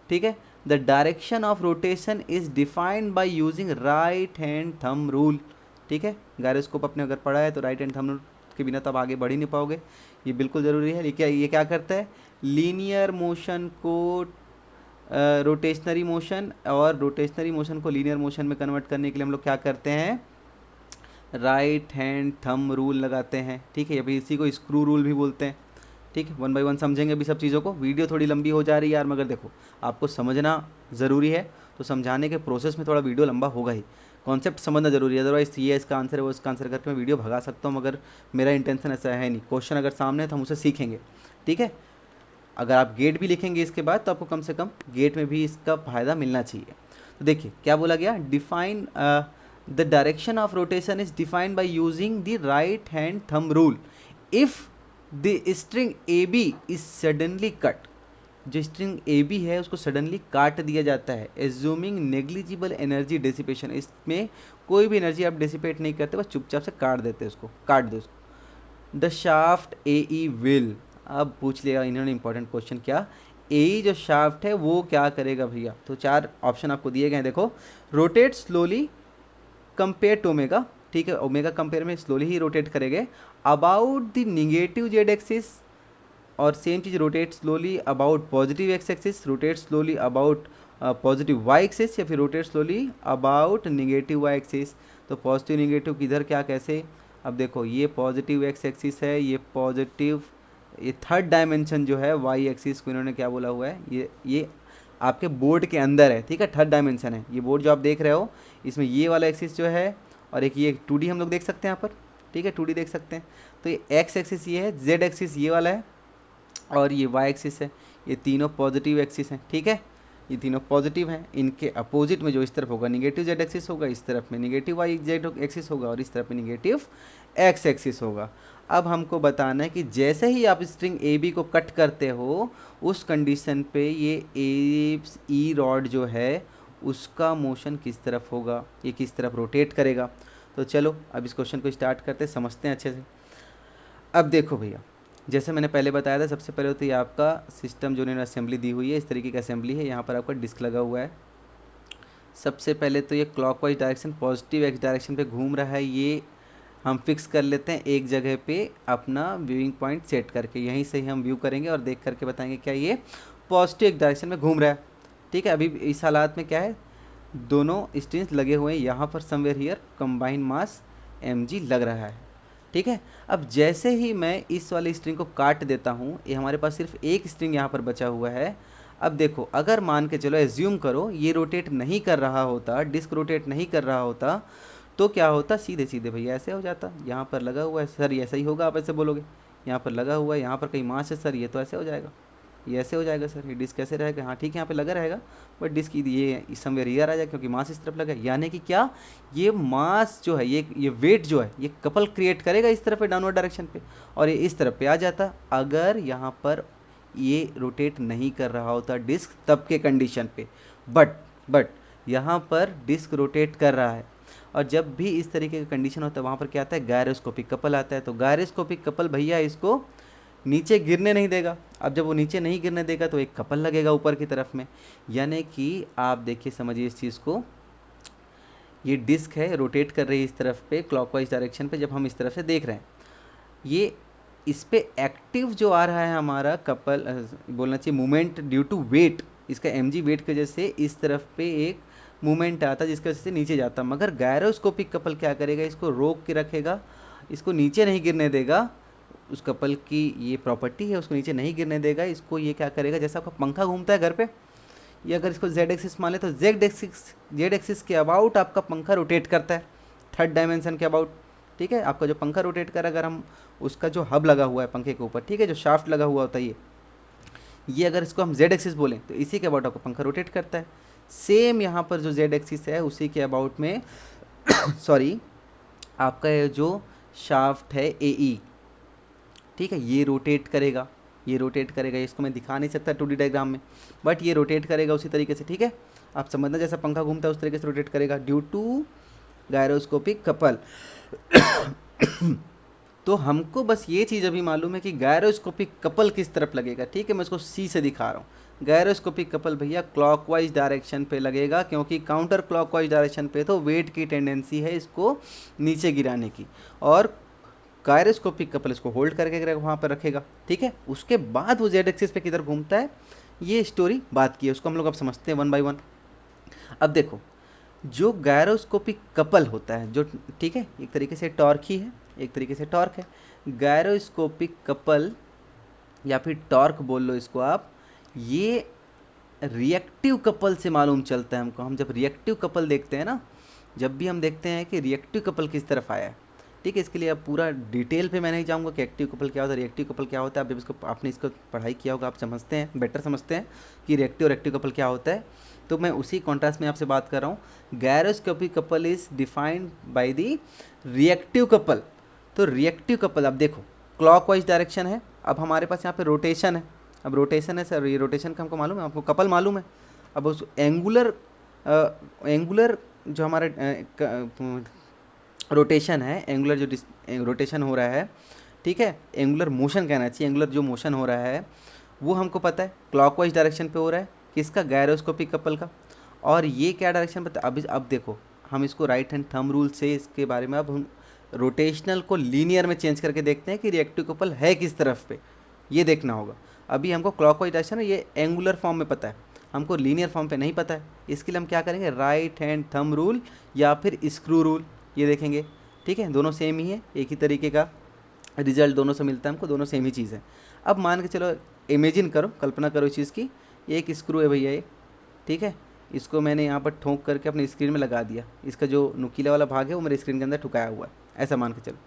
ठीक है, the direction of rotation is defined by using right hand thumb rule. ठीक है, गायरोस्कोप अपने अगर पढ़ा है तो राइट हैंड थंब रूल के बिना तब आगे बढ़ ही नहीं पाओगे, ये बिल्कुल ज़रूरी है। ये क्या करता है, लीनियर मोशन को रोटेशनरी मोशन और रोटेशनरी मोशन को लीनियर मोशन में कन्वर्ट करने के लिए हम लोग क्या करते हैं, राइट हैंड थंब रूल लगाते हैं। ठीक है, अभी इसी को स्क्रू रूल भी बोलते हैं। ठीक है, 1 बाय 1 समझेंगे अभी सब चीज़ों को। वीडियो थोड़ी लंबी हो जा रही है यार, मगर देखो आपको समझना ज़रूरी है, तो समझाने के प्रोसेस में थोड़ा वीडियो लंबा होगा ही, कॉन्सेप्ट समझना जरूरी है। अदरवाइज ये इसका आंसर है वो इसका आंसर करके मैं वीडियो भगा सकता हूँ, मगर मेरा इंटेंशन ऐसा है नहीं। क्वेश्चन अगर सामने है तो हम उसे सीखेंगे। ठीक है, अगर आप गेट भी लिखेंगे इसके बाद तो आपको कम से कम गेट में भी इसका फ़ायदा मिलना चाहिए। तो देखिए क्या बोला गया, define the direction of rotation is defined by using the right hand thumb rule if the string A B is suddenly cut. जो स्ट्रिंग ए बी है उसको सडनली काट दिया जाता है, एज्यूमिंग नेग्लिजिबल एनर्जी डेसिपेशन, इसमें कोई भी एनर्जी आप डेसिपेट नहीं करते, बस चुपचाप से काट देते हैं उसको, काट दो उसको। The shaft A E will, अब पूछ लिया इन्होंने इंपॉर्टेंट क्वेश्चन, क्या ए ई जो शाफ्ट है वो क्या करेगा भैया, तो 4 ऑप्शन आपको दिए गए हैं। देखो, rotate slowly compare to omega. ठीक है, ओमेगा कंपेयर में स्लोली ही रोटेट करेंगे about the negative Z axis, और सेम चीज़ rotate slowly about positive X axis, rotate slowly about positive Y axis, या फिर rotate slowly about negative Y axis. तो पॉजिटिव निगेटिव किधर क्या कैसे, अब देखो ये पॉजिटिव एक्स एक्सिस है, ये पॉजिटिव, ये थर्ड डायमेंशन जो है वाई एक्सिस को इन्होंने क्या बोला हुआ है, ये आपके बोर्ड के अंदर है। ठीक है, थर्ड डायमेंशन है ये बोर्ड जो आप देख रहे हो, इसमें ये वाला एक्सिस जो है, और एक ये 2D हम लोग देख सकते हैं यहाँ पर। ठीक है, 2D देख सकते हैं। तो ये एक्स एक्सिस ये है, जेड एक्सिस ये वाला है, और ये वाई एक्सिस है। ये तीनों पॉजिटिव एक्सिस हैं। ठीक है, ये तीनों पॉजिटिव हैं। इनके अपोजिट में जो इस तरफ होगा निगेटिव जेड एक्सिस होगा, इस तरफ में निगेटिव वाई जेड एक्सिस होगा, और इस तरफ में निगेटिव एक्स एक्सिस होगा। अब हमको बताना है कि जैसे ही आप स्ट्रिंग ए बी को कट करते हो, उस कंडीशन पे ये ई रॉड जो है उसका मोशन किस तरफ होगा, ये किस तरफ रोटेट करेगा। तो चलो अब इस क्वेश्चन को स्टार्ट करते हैं, समझते हैं अच्छे से। अब देखो भैया, जैसे मैंने पहले बताया था, सबसे पहले तो ये आपका सिस्टम जो इन्होंने असेंबली दी हुई है, इस तरीके की असेंबली है। यहाँ पर आपका डिस्क लगा हुआ है। सबसे पहले तो ये clockwise direction positive X direction पे घूम रहा है, ये हम फिक्स कर लेते हैं एक जगह पे अपना व्यूइंग पॉइंट सेट करके। यहीं से ही हम व्यू करेंगे और देख करके बताएंगे क्या ये पॉजिटिव डायरेक्शन में घूम रहा है। ठीक है, अभी इस हालात में क्या है, दोनों स्ट्रिंग्स लगे हुए हैं यहाँ पर, somewhere here combine mass mg लग रहा है। ठीक है। अब जैसे ही मैं इस वाली स्ट्रिंग को काट देता हूँ, ये हमारे पास सिर्फ एक स्ट्रिंग यहाँ पर बचा हुआ है। अब देखो, अगर मान के चलो एज्यूम करो ये रोटेट नहीं कर रहा होता, डिस्क रोटेट नहीं कर रहा होता, तो क्या होता, सीधे सीधे भैया ऐसे हो जाता। यहाँ पर लगा हुआ है सर, ये ऐसा ही होगा, आप ऐसे बोलोगे। यहाँ पर लगा हुआ है, यहाँ पर कहीं मास है सर, ये तो ऐसे हो जाएगा, ये ऐसे हो जाएगा सर, ये डिस्क कैसे रहेगा। हाँ ठीक है, यहाँ पे लगा रहेगा, बट डिस्क ये समवेयर ईयर आ जाएगा क्योंकि मास इस तरफ लगा है। यानी कि क्या, ये मास जो है, ये वेट जो है, ये कपल क्रिएट करेगा इस तरफ पे, डाउनवर्ड डायरेक्शन पे, और ये इस तरफ पे आ जाता अगर यहाँ पर ये रोटेट नहीं कर रहा होता डिस्क तब के कंडीशन पे। बट यहाँ पर डिस्क रोटेट कर रहा है, और जब भी इस तरीके का कंडीशन होता है वहाँ पर क्या आता है, गायरोस्कोपिक कपल आता है। तो गायरोस्कोपिक कपल भैया इसको नीचे गिरने नहीं देगा। अब जब वो नीचे नहीं गिरने देगा तो एक कपल लगेगा ऊपर की तरफ में। यानी कि आप देखिए, समझिए इस चीज़ को, ये डिस्क है, रोटेट कर रही है इस तरफ पे, क्लॉकवाइज डायरेक्शन पे, जब हम इस तरफ से देख रहे हैं, ये इस पे एक्टिव जो आ रहा है हमारा कपल, बोलना चाहिए मूवमेंट ड्यू टू वेट, इसका mg वेट की वजह से इस तरफ पे एक मूवमेंट आता जिसकी वजह से नीचे जाता। मगर गायरोस्कोपिक कपल क्या करेगा, इसको रोक के रखेगा, इसको नीचे नहीं गिरने देगा। उस कपल की ये प्रॉपर्टी है, उसको नीचे नहीं गिरने देगा। इसको ये क्या करेगा, जैसा आपका पंखा घूमता है घर पे, ये अगर इसको जेड एक्सिस मान ले तो जेड एक्सिस के अबाउट आपका पंखा रोटेट करता है, थर्ड डायमेंशन के अबाउट। ठीक है, आपका जो पंखा रोटेट कर, अगर हम उसका जो हब लगा हुआ है पंखे के ऊपर, ठीक है, जो शाफ्ट लगा हुआ होता है, ये अगर इसको हम जेड एक्सिस बोलें तो इसी के अबाउट आपका पंखा रोटेट करता है। सेम यहाँ पर जो जेड एक्सिस है उसी के अबाउट में सॉरी, आपका ये जो शाफ्ट है AE, ठीक है, ये रोटेट करेगा, ये रोटेट करेगा। इसको मैं दिखा नहीं सकता 2D डायग्राम में, बट ये रोटेट करेगा उसी तरीके से। ठीक है, आप समझना, जैसा पंखा घूमता है उस तरीके से रोटेट करेगा ड्यू टू गायरोस्कोपिक कपल। तो हमको बस ये चीज़ अभी मालूम है कि गायरोस्कोपिक कपल किस तरफ लगेगा। ठीक है, मैं इसको C से दिखा रहा हूँ। गायरोस्कोपिक कपल भैया क्लॉकवाइज डायरेक्शन पे लगेगा, क्योंकि काउंटर क्लॉकवाइज डायरेक्शन पे तो वेट की टेंडेंसी है इसको नीचे गिराने की, और गायरोस्कोपिक कपल इसको होल्ड करके वहाँ पर रखेगा। ठीक है, उसके बाद वो जेड एक्सिस पे किधर घूमता है, ये स्टोरी बात की है, उसको हम लोग अब समझते हैं 1 by 1। अब देखो, जो गायरोस्कोपिक कपल होता है, जो, ठीक है, एक तरीके से टॉर्क ही है, एक तरीके से टॉर्क है। गायरोस्कोपिक कपल या फिर टॉर्क बोल लो इसको आप, ये रिएक्टिव कपल से मालूम चलता है हमको। हम जब रिएक्टिव कपल देखते हैं ना, जब भी हम देखते हैं कि रिएक्टिव कपल किस तरफ आया है, ठीक है, इसके लिए अब पूरा डिटेल पे मैं नहीं जाऊँगा कि एक्टिव कपल क्या होता है, रिएक्टिव कपल क्या होता है। आप जब इसको, आपने इसको पढ़ाई किया होगा, आप समझते हैं, बेटर समझते हैं कि रिएक्टिव और एक्टिव कपल क्या होता है। तो मैं उसी कॉन्ट्रास्ट में आपसे बात कर रहा हूँ। Gyroscopic couple is defined by the reactive couple. तो रिएक्टिव कपल, अब देखो, क्लॉकवाइज डायरेक्शन है, अब हमारे पास यहाँ पे रोटेशन है। अब रोटेशन है सर, ये रोटेशन का हमको मालूम है, आपको कपल मालूम है। अब उस एंगुलर जो हमारा रोटेशन है, एंगुलर जो रोटेशन हो रहा है, ठीक है, एंगुलर मोशन कहना चाहिए, एंगुलर जो मोशन हो रहा है वो हमको पता है क्लॉकवाइज डायरेक्शन पे हो रहा है, किसका, गायरोस्कोपिक कपल का। और ये क्या डायरेक्शन पता, अब देखो, हम इसको राइट हैंड थंब रूल से इसके बारे में अब हम रोटेशनल को लीनियर में चेंज करके देखते हैं कि रिएक्टिव कपल है किस तरफ पे, ये देखना होगा। अभी हमको क्लॉकवाइज डायरेक्शन है, ये एंगुलर फॉर्म में पता है, हमको लीनियर फॉर्म पे नहीं पता है। इसके लिए हम क्या करेंगे, राइट हैंड थंब रूल या फिर स्क्रू रूल, ये देखेंगे। ठीक है, दोनों सेम ही है, एक ही तरीके का रिजल्ट दोनों से मिलता है हमको, दोनों सेम ही चीज़ है। अब मान के चलो, इमेजिन करो, कल्पना करो इस चीज़ की, एक स्क्रू है भैया ये, ठीक है, इसको मैंने यहाँ पर ठोक करके अपनी स्क्रीन में लगा दिया, इसका जो नुकीला वाला भाग है वो मेरे स्क्रीन के अंदर ठुकाया हुआ है, ऐसा मान के चलो।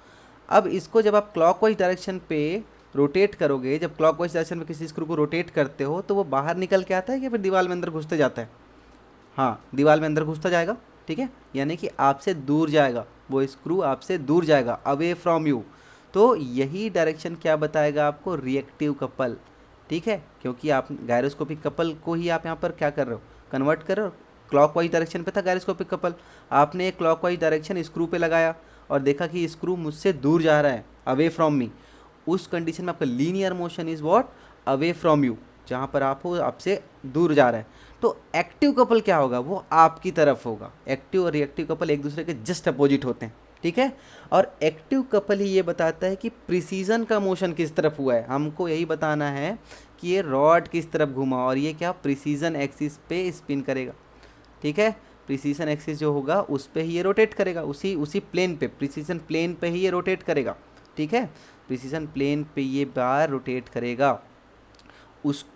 अब इसको जब आप क्लॉकवाइज डायरेक्शन पे रोटेट करोगे, जब क्लॉकवाइज डायरेक्शन में किसी स्क्रू को रोटेट करते हो तो वो बाहर निकल के आता है या फिर दीवार में अंदर घुसते जाता है, हाँ, दीवार में अंदर घुसता जाएगा। ठीक है, यानी कि आपसे दूर जाएगा, वो स्क्रू आपसे दूर जाएगा, अवे फ्रॉम यू। तो यही डायरेक्शन क्या बताएगा आपको, रिएक्टिव कपल। ठीक है, क्योंकि आप गायरोस्कोपिक कपल को ही आप यहाँ पर क्या कर रहे हो, कन्वर्ट कर रहे हो। क्लॉकवाइज डायरेक्शन पे था गायरोस्कोपिक कपल, आपने क्लॉकवाइज डायरेक्शन स्क्रू पे लगाया और देखा कि स्क्रू मुझसे दूर जा रहा है, अवे फ्रॉम मी। उस कंडीशन में आपका linear motion is what, away from you, जहाँ पर आप हो आपसे दूर जा रहा है। तो एक्टिव कपल क्या होगा, वो आपकी तरफ होगा। एक्टिव और रिएक्टिव कपल एक दूसरे के जस्ट अपोजिट होते हैं। ठीक है, और एक्टिव कपल ही ये बताता है कि प्रिसीजन का मोशन किस तरफ हुआ है। हमको यही बताना है कि ये रॉड किस तरफ घूमा, और ये क्या, प्रिसीजन एक्सिस पे स्पिन करेगा। ठीक है, प्रिसीजन एक्सिस जो होगा उस पे ही ये रोटेट करेगा, उसी प्लेन पे, प्रिसीजन प्लेन पे ही ये रोटेट करेगा। ठीक है, प्रिसीजन प्लेन पे ये बार रोटेट करेगा। उस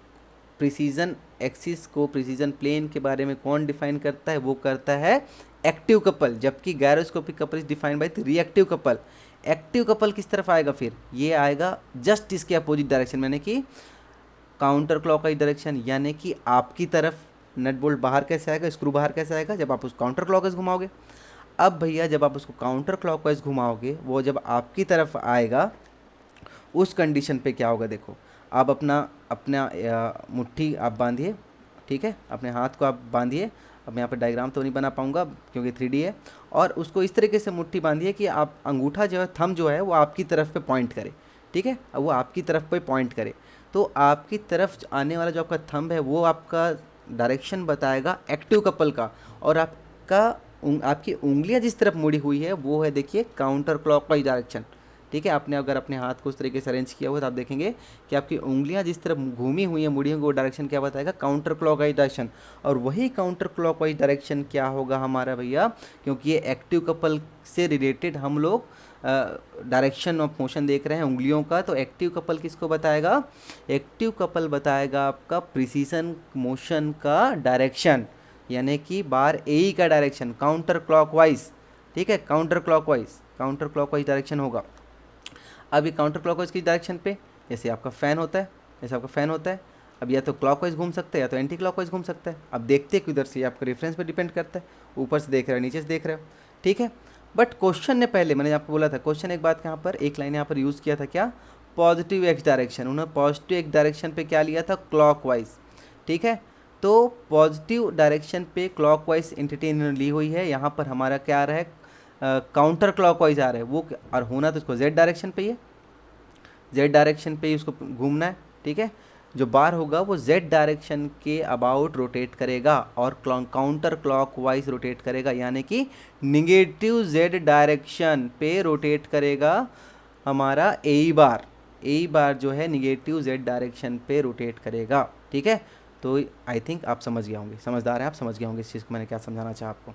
प्रिसीजन एक्सिस को, प्रिसीजन प्लेन के बारे में कौन डिफाइन करता है, वो करता है एक्टिव कपल, जबकि gyroscopic couple is defined by the reactive couple. Active couple किस तरफ आएगा, फिर ये आएगा जस्ट इसके अपोजिट डायरेक्शन, यानी कि काउंटर क्लॉकवाइज डायरेक्शन, यानी कि आपकी तरफ। नट बोल्ट बाहर कैसे आएगा, स्क्रू बाहर कैसे आएगा, जब आप उस काउंटर क्लॉकवाइज घुमाओगे। अब भैया जब आप उसको काउंटर क्लॉकवाइज घुमाओगे, वो जब आपकी तरफ आएगा, उस कंडीशन पे क्या होगा, देखो आप अपना मुट्ठी आप बांधिए, ठीक है, अपने हाथ को आप बांधिए। अब यहाँ पे डायग्राम तो नहीं बना पाऊँगा क्योंकि 3D है, और उसको इस तरीके से मुट्ठी बांधिए कि आप अंगूठा जो है, थंब जो है, वो आपकी तरफ पे पॉइंट करे, ठीक है। अब वो आपकी तरफ पे पॉइंट करे तो आपकी तरफ आने वाला जो आपका थंब है वो आपका डायरेक्शन बताएगा एक्टिव कपल का, और आपकी उंगलियां जिस तरफ मुड़ी हुई है वो है, देखिए, काउंटर क्लॉकवाइज डायरेक्शन, ठीक है। आपने अगर अपने हाथ को उस तरीके से अरेंज किया हुआ तो आप देखेंगे कि आपकी उंगलियां जिस तरफ घूमी हुई हैं, मुड़ी हुई, वो डायरेक्शन क्या बताएगा, काउंटर क्लॉकवाइज डायरेक्शन। और वही काउंटर क्लॉकवाइज डायरेक्शन क्या होगा हमारा भैया, क्योंकि ये एक्टिव कपल से रिलेटेड हम लोग डायरेक्शन ऑफ मोशन देख रहे हैं उंगलियों का, तो एक्टिव कपल किसको बताएगा, एक्टिव कपल बताएगा आपका प्रिसीजन मोशन का डायरेक्शन, यानी कि बार ए का डायरेक्शन काउंटर क्लॉकवाइज, ठीक है, काउंटर क्लॉकवाइज डायरेक्शन होगा। अब ये काउंटर क्लॉकवाइज की डायरेक्शन पे, जैसे आपका फ़ैन होता है, अब या तो क्लॉकवाइज घूम सकता है या तो एंटी क्लॉकवाइज घूम सकता है। अब देखते हैं कि उधर से आपका रेफरेंस पे डिपेंड करता है, ऊपर से देख रहे हो, नीचे से देख रहे हो, ठीक है। बट क्वेश्चन ने पहले, मैंने आपको बोला था, क्वेश्चन एक बात यहाँ पर, एक लाइन यहाँ पर यूज़ किया था, क्या, पॉजिटिव एक्स डायरेक्शन। उन्होंने पॉजिटिव एक्स डायरेक्शन पे क्या लिया था, क्लॉकवाइज, ठीक है। तो पॉजिटिव डायरेक्शन पे क्लॉकवाइज एंटिटी इन्होंने ली हुई है, यहाँ पर हमारा क्या आ रहा है, काउंटर क्लॉकवाइज आ रहा है वो, और होना तो उसको जेड डायरेक्शन पे ही है, जेड डायरेक्शन पे ही उसको घूमना है, ठीक है। जो बार होगा वो जेड डायरेक्शन के अबाउट रोटेट करेगा और काउंटर क्लॉकवाइज रोटेट करेगा, यानी कि निगेटिव जेड डायरेक्शन पे रोटेट करेगा हमारा ए बार जो है निगेटिव जेड डायरेक्शन पे रोटेट करेगा, ठीक है। तो आई थिंक आप समझ गए होंगे, समझदार हैं आप, समझ गए होंगे इस चीज़ को मैंने क्या समझाना चाहा आपको।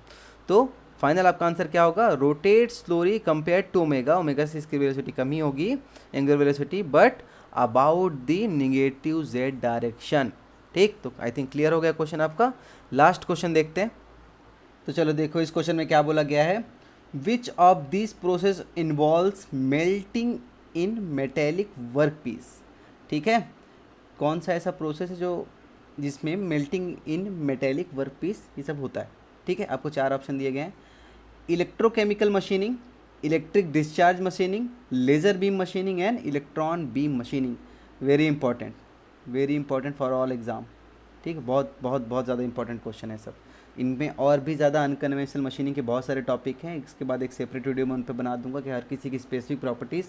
तो फाइनल आपका आंसर क्या होगा, rotate slowly compare to omega, omega से इसकी वेलोसिटी कम ही होगी, angular velocity, but about the negative Z direction, ठीक। तो आई थिंक क्लियर हो गया क्वेश्चन आपका। लास्ट क्वेश्चन देखते हैं। तो चलो देखो इस क्वेश्चन में क्या बोला गया है, which of this process involves melting in metallic work piece, ठीक है। कौन सा ऐसा प्रोसेस है जो जिसमें melting in metallic work piece ये सब होता है, ठीक है। आपको 4 ऑप्शन दिए गए हैं, electrochemical machining, electric discharge machining, laser beam machining and electron beam machining. Very important for all exam, ठीक है। बहुत बहुत बहुत ज़्यादा इंपॉर्टेंट क्वेश्चन है सब। इनमें और भी ज़्यादा अनकन्वेंशनल मशीनिंग के बहुत सारे टॉपिक हैं, इसके बाद एक सेपरेट वीडियो मैं उन पर बना दूंगा कि हर किसी की स्पेसिफिक प्रॉपर्टीज़,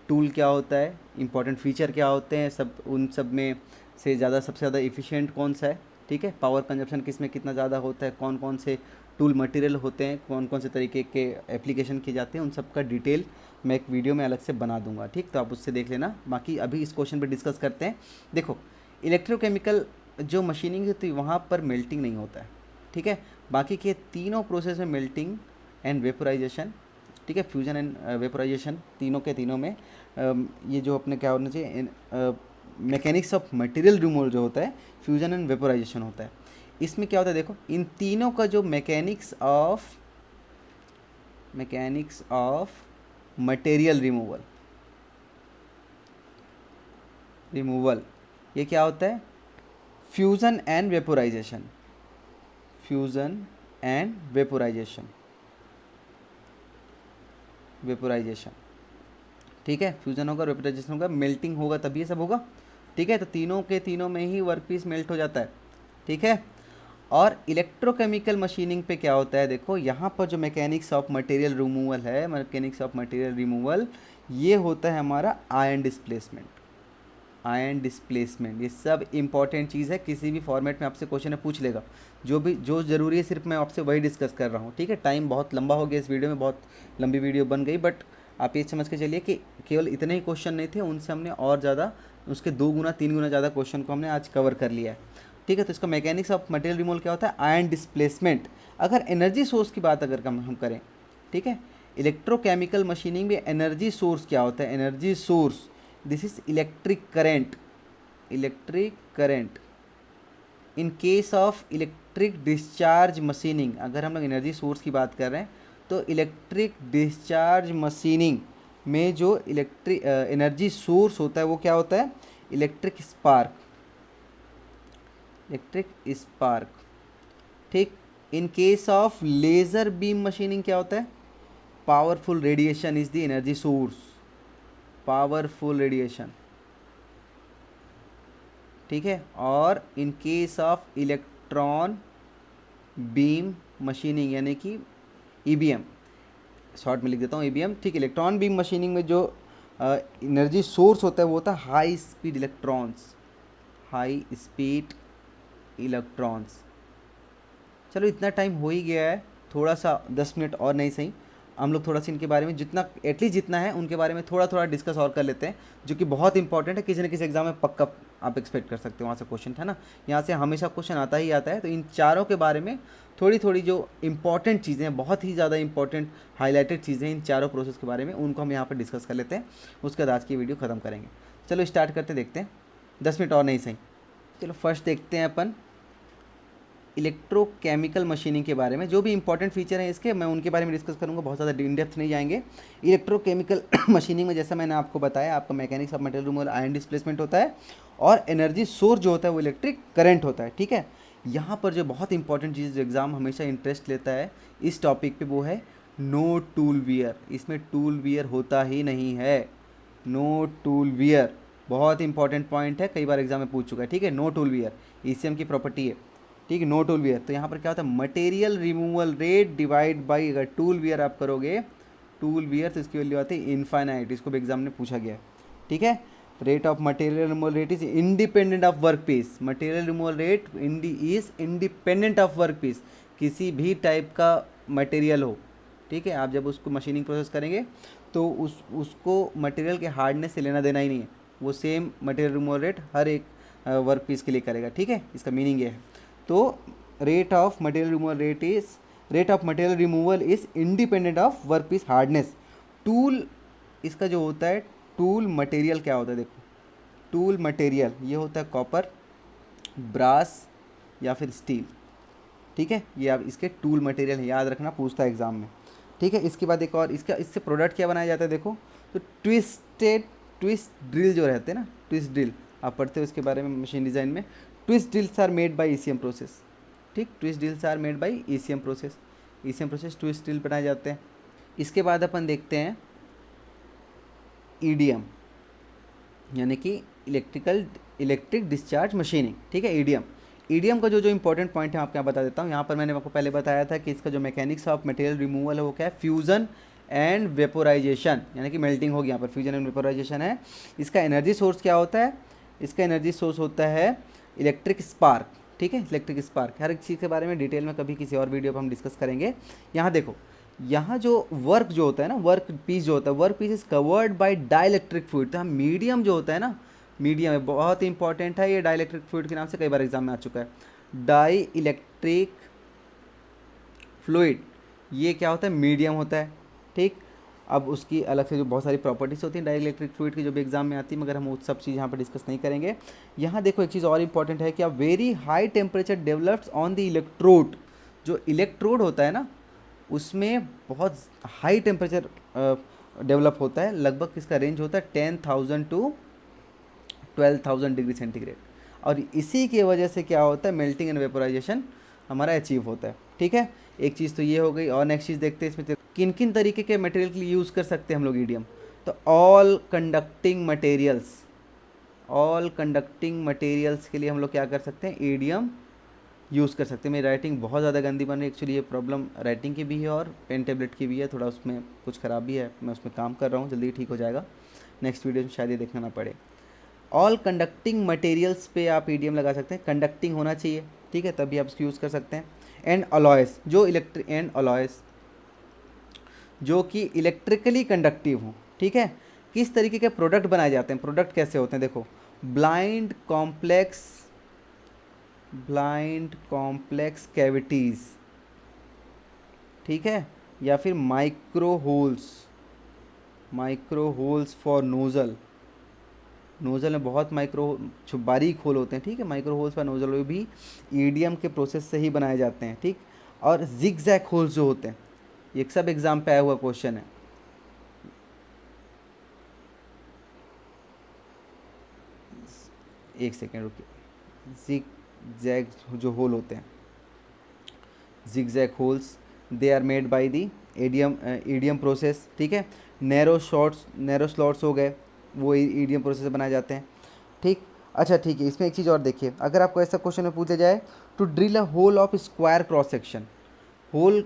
टूल क्या होता है, इंपॉर्टेंट फीचर क्या होते हैं, सब उन सब में से ज़्यादा सबसे ज़्यादा इफ़िशिएंट कौन सा है, ठीक है, पावर कंजप्शन किस में कितना ज़्यादा होता है, कौन कौन से टूल मटेरियल होते हैं, कौन कौन से तरीके के एप्लीकेशन किए जाते हैं, उन सब का डिटेल मैं एक वीडियो में अलग से बना दूंगा, ठीक। तो आप उससे देख लेना। बाकी अभी इस क्वेश्चन पे डिस्कस करते हैं। देखो इलेक्ट्रोकेमिकल जो मशीनिंग है तो वहाँ पर मेल्टिंग नहीं होता है, ठीक है। बाकी के तीनों प्रोसेस में मेल्टिंग एंड वेपोराइजेशन, ठीक है, फ्यूजन एंड वेपोराइजेशन, तीनों के तीनों में ये जो अपने क्या होना चाहिए, मैकेनिक्स ऑफ मटेरियल रिमूवल जो होता है, फ्यूजन एंड वेपोराइजेशन होता है। इसमें क्या होता है, देखो इन तीनों का जो मैकेनिक्स ऑफ मटेरियल रिमूवल ये क्या होता है, फ्यूजन एंड वेपोराइजेशन, ठीक है। फ्यूजन होगा, वेपोराइजेशन होगा, मेल्टिंग होगा, तभी ये सब होगा, ठीक है। तो तीनों के तीनों में ही वर्क पीस मेल्ट हो जाता है, ठीक है। और इलेक्ट्रोकेमिकल मशीनिंग पे क्या होता है, देखो यहाँ पर जो मैकेनिक्स ऑफ मटेरियल रिमूवल ये होता है हमारा आयन डिस्प्लेसमेंट। ये सब इंपॉर्टेंट चीज़ है, किसी भी फॉर्मेट में आपसे क्वेश्चन पूछ लेगा, जो ज़रूरी है सिर्फ मैं आपसे वही डिस्कस कर रहा हूँ, ठीक है। टाइम बहुत लंबा हो गया इस वीडियो में, बहुत लंबी वीडियो बन गई, बट आप ये समझ के चलिए कि केवल इतने ही क्वेश्चन नहीं थे, उनसे हमने और ज़्यादा, उसके 2 गुना 3 गुना ज़्यादा क्वेश्चन को हमने आज कवर कर लिया है, ठीक है। तो इसका मैकेनिक्स ऑफ मटेरियल रिमूवल क्या होता है, आयन डिस्प्लेसमेंट। अगर एनर्जी सोर्स की बात अगर हम करें, ठीक है, इलेक्ट्रोकेमिकल मशीनिंग में एनर्जी सोर्स क्या होता है, energy source this is electric current, electric current. In case of electric discharge machining, अगर हम लोग एनर्जी सोर्स की बात कर रहे हैं तो इलेक्ट्रिक डिस्चार्ज मशीनिंग में जो इलेक्ट्रिक एनर्जी सोर्स होता है वो क्या होता है, इलेक्ट्रिक स्पार्क, इलेक्ट्रिक स्पार्क, ठीक। In case of laser beam machining क्या होता है, powerful radiation is the energy source, powerful radiation, ठीक है। और in case of electron beam machining यानी कि ईबीएम, शॉर्ट में लिख देता हूँ ईबीएम, ठीक। इलेक्ट्रॉन बीम मशीनिंग में जो एनर्जी सोर्स होता है वो होता है high speed electrons, high speed electrons. चलो इतना टाइम हो ही गया है, थोड़ा सा 10 मिनट और नहीं सही, हम लोग थोड़ा सा इनके बारे में जितना एटलीस्ट जितना है उनके बारे में थोड़ा थोड़ा डिस्कस और कर लेते हैं, जो कि बहुत इंपॉर्टेंट है, किसी न किसी एग्जाम में पक्का आप एक्सपेक्ट कर सकते हो वहाँ से क्वेश्चन, है ना। यहाँ से हमेशा क्वेश्चन आता ही आता है। तो इन चारों के बारे में थोड़ी थोड़ी जो इंपॉर्टेंट चीज़ें हैं, बहुत ही ज़्यादा इंपॉर्टेंट हाईलाइटेड चीज़ें इन चारों प्रोसेस के बारे में, उनको हम यहाँ पर डिस्कस कर लेते हैं, उसके बाद आज की वीडियो ख़त्म करेंगे। चलो स्टार्ट करते, देखते हैं, 10 मिनट और नहीं सही। चलो फर्स्ट देखते हैं अपन इलेक्ट्रोकेमिकल मशीनिंग के बारे में, जो भी इंपॉर्टेंट फीचर हैं इसके मैं उनके बारे में डिस्कस करूंगा, बहुत ज़्यादा इन डेप्थ नहीं जाएंगे। इलेक्ट्रोकेमिकल मशीनिंग में जैसा मैंने आपको बताया, आपका mechanics of material removal, ion displacement होता है, और एनर्जी सोर्स जो होता है वो इलेक्ट्रिक करंट होता है, ठीक है। यहाँ पर जो बहुत इंपॉर्टेंट चीज़ जो एग्ज़ाम हमेशा इंटरेस्ट लेता है इस टॉपिक पर, वो है नो टूल वियर। इसमें टूल वियर होता ही नहीं है, नो टूल वियर, बहुत इंपॉर्टेंट पॉइंट है, कई बार एग्जाम में पूछ चुका है, ठीक है। नो टूल वियर ईसीएम की प्रॉपर्टी है, ठीक है, नो टूल वियर। तो यहाँ पर क्या होता है, material removal rate divide by, अगर टूल वियर आप करोगे, टूल वियर तो इसकी वैल्यू आती है इनफाइनाइट, इसको भी एग्जाम में पूछा गया है, ठीक है। Rate of material removal rate is independent of work piece, material removal rate is independent of work piece, किसी भी टाइप का मटेरियल हो, ठीक है। आप जब उसको मशीनिंग प्रोसेस करेंगे तो उसको मटेरियल के हार्डनेस से लेना देना ही नहीं है, वो सेम मटेरियल रिमूवल रेट हर एक वर्क पीस के लिए करेगा, ठीक है। इसका मीनिंग ये है। तो rate of material removal is independent of work piece hardness. Tool इसका जो होता है, टूल मटेरियल क्या होता है, देखो टूल मटेरियल ये होता है कॉपर, ब्रास या फिर स्टील, ठीक है। ये आप इसके टूल मटेरियल याद रखना, पूछता है एग्जाम में, ठीक है। इसके बाद एक और इससे प्रोडक्ट क्या बनाया जाता है, देखो तो ट्विस्ट ड्रिल जो रहते हैं ना, ट्विस्ट ड्रिल आप पढ़ते हो इसके बारे में मशीन डिज़ाइन में, twist drills are made by ECM process, ठीक। Twist drills are made by ECM process, ECM process twist drill बनाए जाते हैं। इसके बाद अपन देखते हैं ईडीएम, यानी कि इलेक्ट्रिक डिस्चार्ज मशीनिंग, ठीक है। ईडीएम का जो इंपॉर्टेंट पॉइंट है आपको यहाँ बता देता हूँ। यहाँ पर मैंने आपको पहले बताया था कि इसका जो मैकेनिक्स ऑफ मटेरियल रिमूवल है वो क्या है, फ्यूज़न एंड वेपोराइजेशन, यानी कि मेल्टिंग होगी, यहाँ पर फ्यूजन एंड वेपोराइजेशन है। इसका एनर्जी सोर्स क्या होता है, इसका एनर्जी सोर्स होता है इलेक्ट्रिक स्पार्क, ठीक है। इलेक्ट्रिक स्पार्क, हर एक चीज़ के बारे में डिटेल में कभी किसी और वीडियो पर हम डिस्कस करेंगे। यहाँ देखो, यहाँ जो वर्क जो होता है ना, वर्क पीस जो होता है, work piece is covered by dielectric fluid. तो हम मीडियम जो होता है ना, मीडियम है, बहुत इंपॉर्टेंट है ये, डाइलेक्ट्रिक फ्लूइड के नाम से कई बार एग्जाम में आ चुका है। डाई इलेक्ट्रिक फ्लूइड ये क्या होता है, मीडियम होता है, ठीक। अब उसकी अलग से जो बहुत सारी प्रॉपर्टीज़ होती हैं डाइलेक्ट्रिक फ्लूइड की, जो भी एग्जाम में आती है, मगर हम वो सब चीज़ यहाँ पर डिस्कस नहीं करेंगे। यहाँ देखो एक चीज़ और इंपॉर्टेंट है कि अब very high temperature develops on the electrode, जो इलेक्ट्रोड होता है ना उसमें बहुत हाई टेम्परेचर डेवलप होता है, लगभग इसका रेंज होता है 10,000 to 12,000 डिग्री सेंटीग्रेड, और इसी की वजह से क्या होता है, मेल्टिंग एंड वेपोराइजेशन हमारा अचीव होता है, ठीक है। एक चीज़ तो ये हो गई, और नेक्स्ट चीज़ देखते हैं इसमें किन किन तरीके के मटेरियल के लिए यूज़ कर सकते हैं हम लोग ईडीएम। तो ऑल कंडक्टिंग मटेरियल्स के लिए हम लोग क्या कर सकते हैं, ईडीएम यूज़ कर सकते हैं। मेरी राइटिंग बहुत ज़्यादा गंदी बन रही है, एक्चुअली ये प्रॉब्लम राइटिंग की भी है और पेन टेबलेट की भी है, थोड़ा उसमें कुछ खराबी है, मैं उसमें काम कर रहा हूँ, जल्दी ठीक हो जाएगा, नेक्स्ट वीडियो में शायद ये देखना ना पड़े। ऑल कंडक्टिंग मटेरियल्स पे आप ईडीएम लगा सकते हैं, कंडक्टिंग होना चाहिए, ठीक है, तभी आप इसको यूज़ कर सकते हैं। एंड अलॉयस जो कि इलेक्ट्रिकली कंडक्टिव हो, ठीक है। किस तरीके के प्रोडक्ट बनाए जाते हैं, प्रोडक्ट कैसे होते हैं, देखो ब्लाइंड कॉम्प्लेक्स कैविटीज़, ठीक है, या फिर micro holes for nozzle. Nozzle में बहुत बारीक होल होते हैं, ठीक है। माइक्रो होल्स फॉर नोज़ल वो भी ईडीएम के प्रोसेस से ही बनाए जाते हैं, ठीक। और जिगजैग होल्स जो होते हैं, ये सब एग्जाम पे आया हुआ क्वेश्चन है। एक सेकेंड रुकिए। जिगजैग जो होल होते हैं, zigzag holes, they are made by the EDM process, ठीक है। नैरो स्लॉट्स हो गए, वो ईडीएम प्रोसेस से बनाए जाते हैं, ठीक। अच्छा ठीक है, इसमें एक चीज़ और देखिए, अगर आपको ऐसा क्वेश्चन में पूछा जाए to drill a hole of square cross section, hole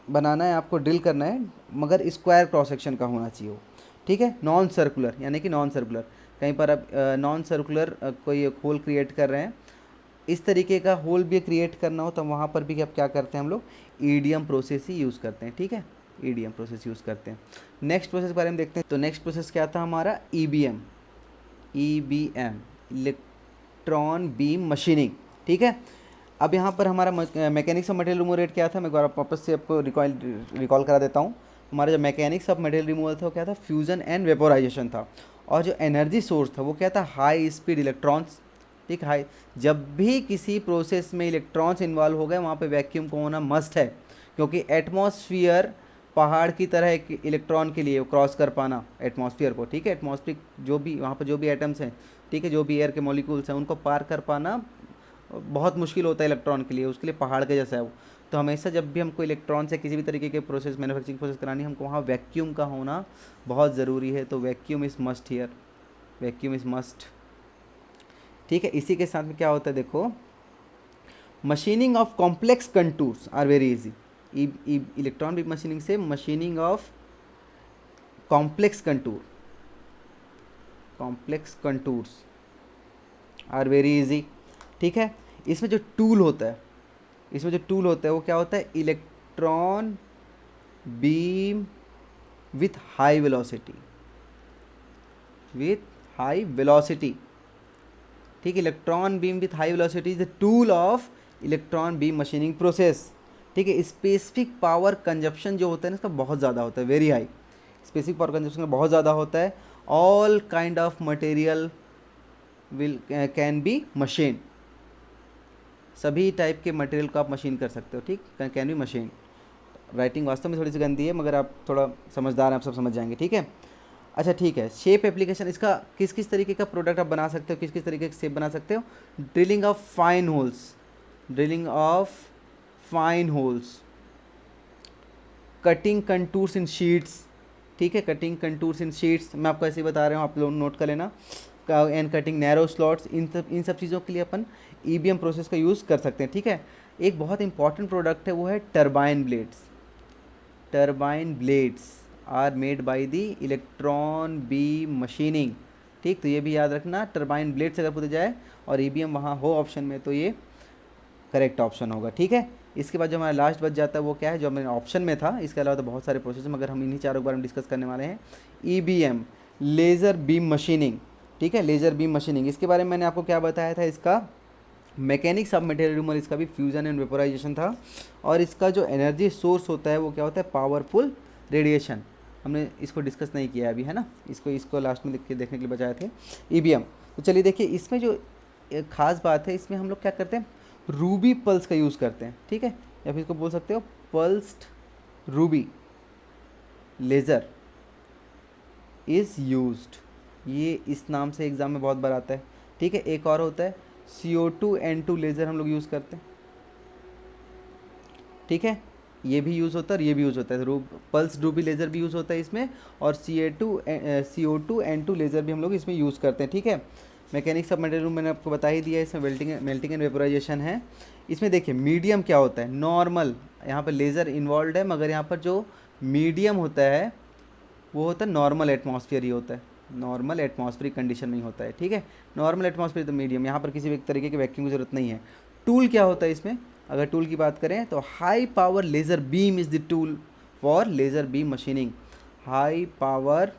बनाना है आपको, ड्रिल करना है, मगर स्क्वायर क्रॉस सेक्शन का होना चाहिए वो, ठीक है। नॉन सर्कुलर, यानी कि नॉन सर्कुलर, कहीं पर आप नॉन सर्कुलर कोई होल क्रिएट कर रहे हैं, इस तरीके का होल भी क्रिएट करना हो तो वहाँ पर भी अब क्या करते हैं हम लोग, ईडीएम प्रोसेस ही यूज़ करते हैं, ठीक है। ईडीएम प्रोसेस यूज़ करते हैं। नेक्स्ट प्रोसेस के बारे में देखते हैं। तो नेक्स्ट प्रोसेस क्या था हमारा, ईबीएम, इलेक्ट्रॉन बीम मशीनिंग, ठीक है। अब यहाँ पर हमारा mechanics of material removal rate क्या था, मैं एक बार वापस से आपको रिकॉल करा देता हूँ। हमारा जो मैकेनिक्स ऑफ मटेरियल रिमूवल था वो क्या था, फ्यूजन एंड वेपोराइजेशन था। और जो एनर्जी सोर्स था वो क्या था, हाई स्पीड इलेक्ट्रॉन्स, ठीक। हाई, जब भी किसी प्रोसेस में इलेक्ट्रॉन्स इन्वॉल्व हो गए वहाँ पे वैक्यूम को होना मस्ट है, क्योंकि एटमॉस्फियर पहाड़ की तरह एक इलेक्ट्रॉन के लिए क्रॉस कर पाना एटमॉस्फियर को, ठीक है। एटमॉस्फियर जो भी वहाँ पर जो भी एटम्स हैं, ठीक है, जो भी एयर के मॉलिक्यूल्स हैं, उनको पार कर पाना बहुत मुश्किल होता है इलेक्ट्रॉन के लिए, उसके लिए पहाड़ के जैसा है वो। तो हमेशा जब भी हमको इलेक्ट्रॉन से किसी भी तरीके के प्रोसेस, मैन्युफैक्चरिंग प्रोसेस करानी है, हमको वहाँ वैक्यूम का होना बहुत ज़रूरी है। तो vacuum is must here, vacuum is must, ठीक है। इसी के साथ में क्या होता है देखो, machining of complex contours are very easy. Electron beam machining से machining of complex contours are very easy, ठीक है। इसमें जो टूल होता है, वो क्या होता है, electron beam with high velocity, ठीक। Electron beam with high velocity is the tool of electron beam machining process, ठीक है। स्पेसिफिक पावर कंजप्शन जो होता है ना इसका बहुत ज़्यादा होता है, very high specific power consumption बहुत ज़्यादा होता है। All kind of material can be machine, सभी टाइप के मटेरियल को आप मशीन कर सकते हो, ठीक। Can be machine. राइटिंग वास्तव में थोड़ी सी गंदी है, मगर आप थोड़ा समझदार हैं, आप सब समझ जाएंगे, ठीक है। अच्छा ठीक है, शेप एप्लीकेशन, इसका किस किस तरीके का प्रोडक्ट आप बना सकते हो, किस किस तरीके का शेप बना सकते हो। Drilling of fine holes, cutting contours in sheets, ठीक है। कटिंग कंटूर्स इन शीट्स मैं आपको ऐसे ही बता रहा हूँ, आप लोग नोट कर लेना। एंड कटिंग नैरो स्लॉट्स, इन सब चीज़ों के लिए अपन ईबीएम प्रोसेस का यूज़ कर सकते हैं, ठीक है। एक बहुत इंपॉर्टेंट प्रोडक्ट है, वो है turbine blades are made by the electron beam machining, ठीक। तो ये भी याद रखना, टरबाइन ब्लेड्स अगर पूछा जाए और ईबीएम वहाँ हो ऑप्शन में तो ये करेक्ट ऑप्शन होगा, ठीक है। इसके बाद जो हमारा लास्ट बच जाता है वो क्या है, जो हमारे ऑप्शन में था, इसके अलावा तो बहुत सारे प्रोसेस, मगर हम इन्हीं चारों के बारे में डिस्कस करने वाले हैं। ईबीएम, लेज़र बीम मशीनिंग, ठीक है। लेज़र बीम मशीनिंग, इसके बारे में मैंने आपको क्या बताया था, इसका मैकेनिक्स ऑफ मटेरियल रिमूवल, इसका भी फ्यूजन एंड वेपोराइजेशन था। और इसका जो एनर्जी सोर्स होता है वो क्या होता है, पावरफुल रेडिएशन। हमने इसको डिस्कस नहीं किया अभी, है ना, इसको लास्ट में देखने के लिए बचाए थे ईबीएम। तो चलिए देखिए, इसमें जो एक ख़ास बात है, इसमें हम लोग क्या करते हैं, रूबी पल्स का यूज़ करते हैं, ठीक है। या फिर इसको बोल सकते हो pulsed Ruby laser is used, ये इस नाम से एग्ज़ाम में बहुत बार आता है, ठीक है। एक और होता है CO2N2 लेज़र हम लोग यूज़ करते हैं, ठीक है। ये भी यूज़ होता है और ये भी यूज़ होता है, पल्स रूबी लेज़र भी यूज़ होता है इसमें, और CO2N2 लेज़र भी हम लोग इसमें यूज़ करते हैं, ठीक है। मैकेनिक्स ऑफ मटेरियल मैंने आपको बता ही दिया है, इसमें मेल्टिंग एंड वेपोराइजेशन है। इसमें देखिए मीडियम क्या होता है, नॉर्मल, यहाँ पर लेज़र इन्वॉल्व है, मगर यहाँ पर जो मीडियम होता है वो होता है नॉर्मल एटमॉस्फेयर ही होता है, नॉर्मल एटमॉस्फेरिक कंडीशन में ही होता है, ठीक है। नॉर्मल एटमॉस्फेयर तो मीडियम, यहाँ पर किसी भी तरीके के वैक्यूम की जरूरत नहीं है। टूल क्या होता है इसमें, अगर टूल की बात करें तो high power laser beam is the tool for laser beam machining. High power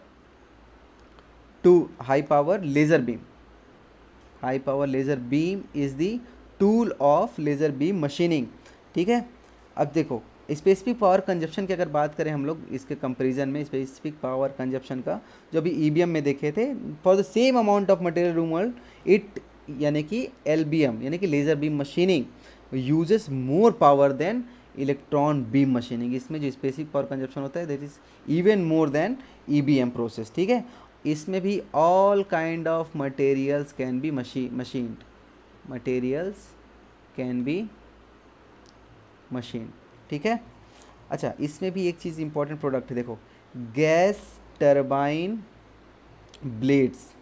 laser beam is the tool of laser beam machining, ठीक है। अब देखो स्पेसिफिक पावर कंजप्शन की अगर बात करें हम लोग इसके कंपैरिजन में, स्पेसिफिक पावर कंजप्शन का जो अभी ईबीएम में देखे थे, for the same amount of material removal it, यानी कि एलबीएम यानी कि laser beam machining uses more power than electron beam machining. इसमें जो स्पेसिफिक पावर कंजप्शन होता है that is even more than EBM process, ठीक है। इसमें भी all kind of materials can be machined, materials can be machine, ठीक है। अच्छा, इसमें भी एक चीज़ इंपॉर्टेंट प्रोडक्ट है, देखो, gas turbine blades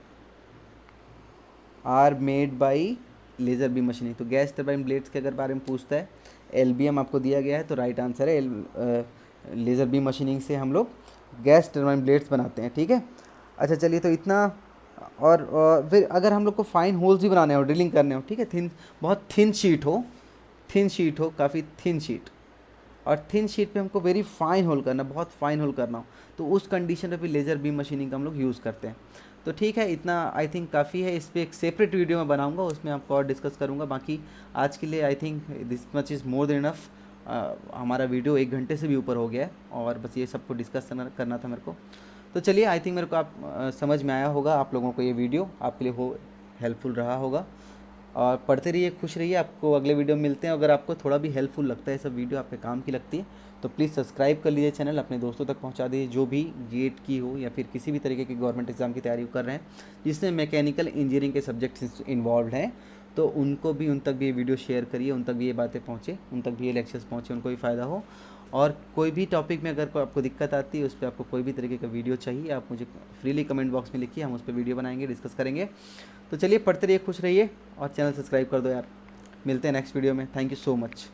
are made by laser beam machining. तो गैस टरबाइन ब्लेड्स के अगर बारे में पूछता है, एलबीएम आपको दिया गया है, तो राइट आंसर है लेज़र बीम मशीनिंग से हम लोग गैस टरबाइन ब्लेड्स बनाते हैं, ठीक है। अच्छा चलिए, तो इतना। और फिर अगर हम लोग को फाइन होल्स भी बनाने हो, ड्रिलिंग करने हो, ठीक है, थिन, बहुत थिन शीट हो, काफ़ी थिन शीट, और थिन शीट पे हमको वेरी फाइन होल करना, बहुत फाइन होल करना हो, तो उस कंडीशन पे भी लेज़र बीम मशीनिंग का हम लोग यूज़ करते हैं। तो ठीक है, इतना आई थिंक काफ़ी है। इस पर एक सेपरेट वीडियो मैं बनाऊंगा, उसमें आपको और डिस्कस करूंगा। बाकी आज के लिए I think this much is more than enough. हमारा वीडियो 1 घंटे से भी ऊपर हो गया है, और बस ये सबको डिस्कस करना था मेरे को। तो चलिए, आई थिंक मेरे को आप समझ में आया होगा, आप लोगों को ये वीडियो आपके लिए हेल्पफुल रहा होगा। और पढ़ते रहिए, खुश रहिए। आपको अगले वीडियो में मिलते हैं। अगर आपको थोड़ा भी हेल्पफुल लगता है, सब वीडियो आपके काम की लगती है, तो प्लीज़ सब्सक्राइब कर लीजिए चैनल, अपने दोस्तों तक पहुंचा दीजिए जो भी गेट की हो या फिर किसी भी तरीके की गवर्नमेंट एग्ज़ाम की तैयारी कर रहे हैं जिसमें मैकेनिकल इंजीनियरिंग के सब्जेक्ट्स इन्वॉल्व हैं, तो उन तक भी ये वीडियो शेयर करिए, उन तक भी ये बातें पहुँचे, उन तक भी ये लेक्चर्स पहुँचे, उनको भी फ़ायदा हो। और कोई भी टॉपिक में अगर आपको दिक्कत आती है, उस पर आपको कोई भी तरीके का वीडियो चाहिए, आप मुझे फ्रीली कमेंट बॉक्स में लिखिए, हम उस पर वीडियो बनाएंगे, डिस्कस करेंगे। तो चलिए, पढ़ते रहिए, खुश रहिए, और चैनल सब्सक्राइब कर दो यार। मिलते हैं नेक्स्ट वीडियो में। Thank you so much.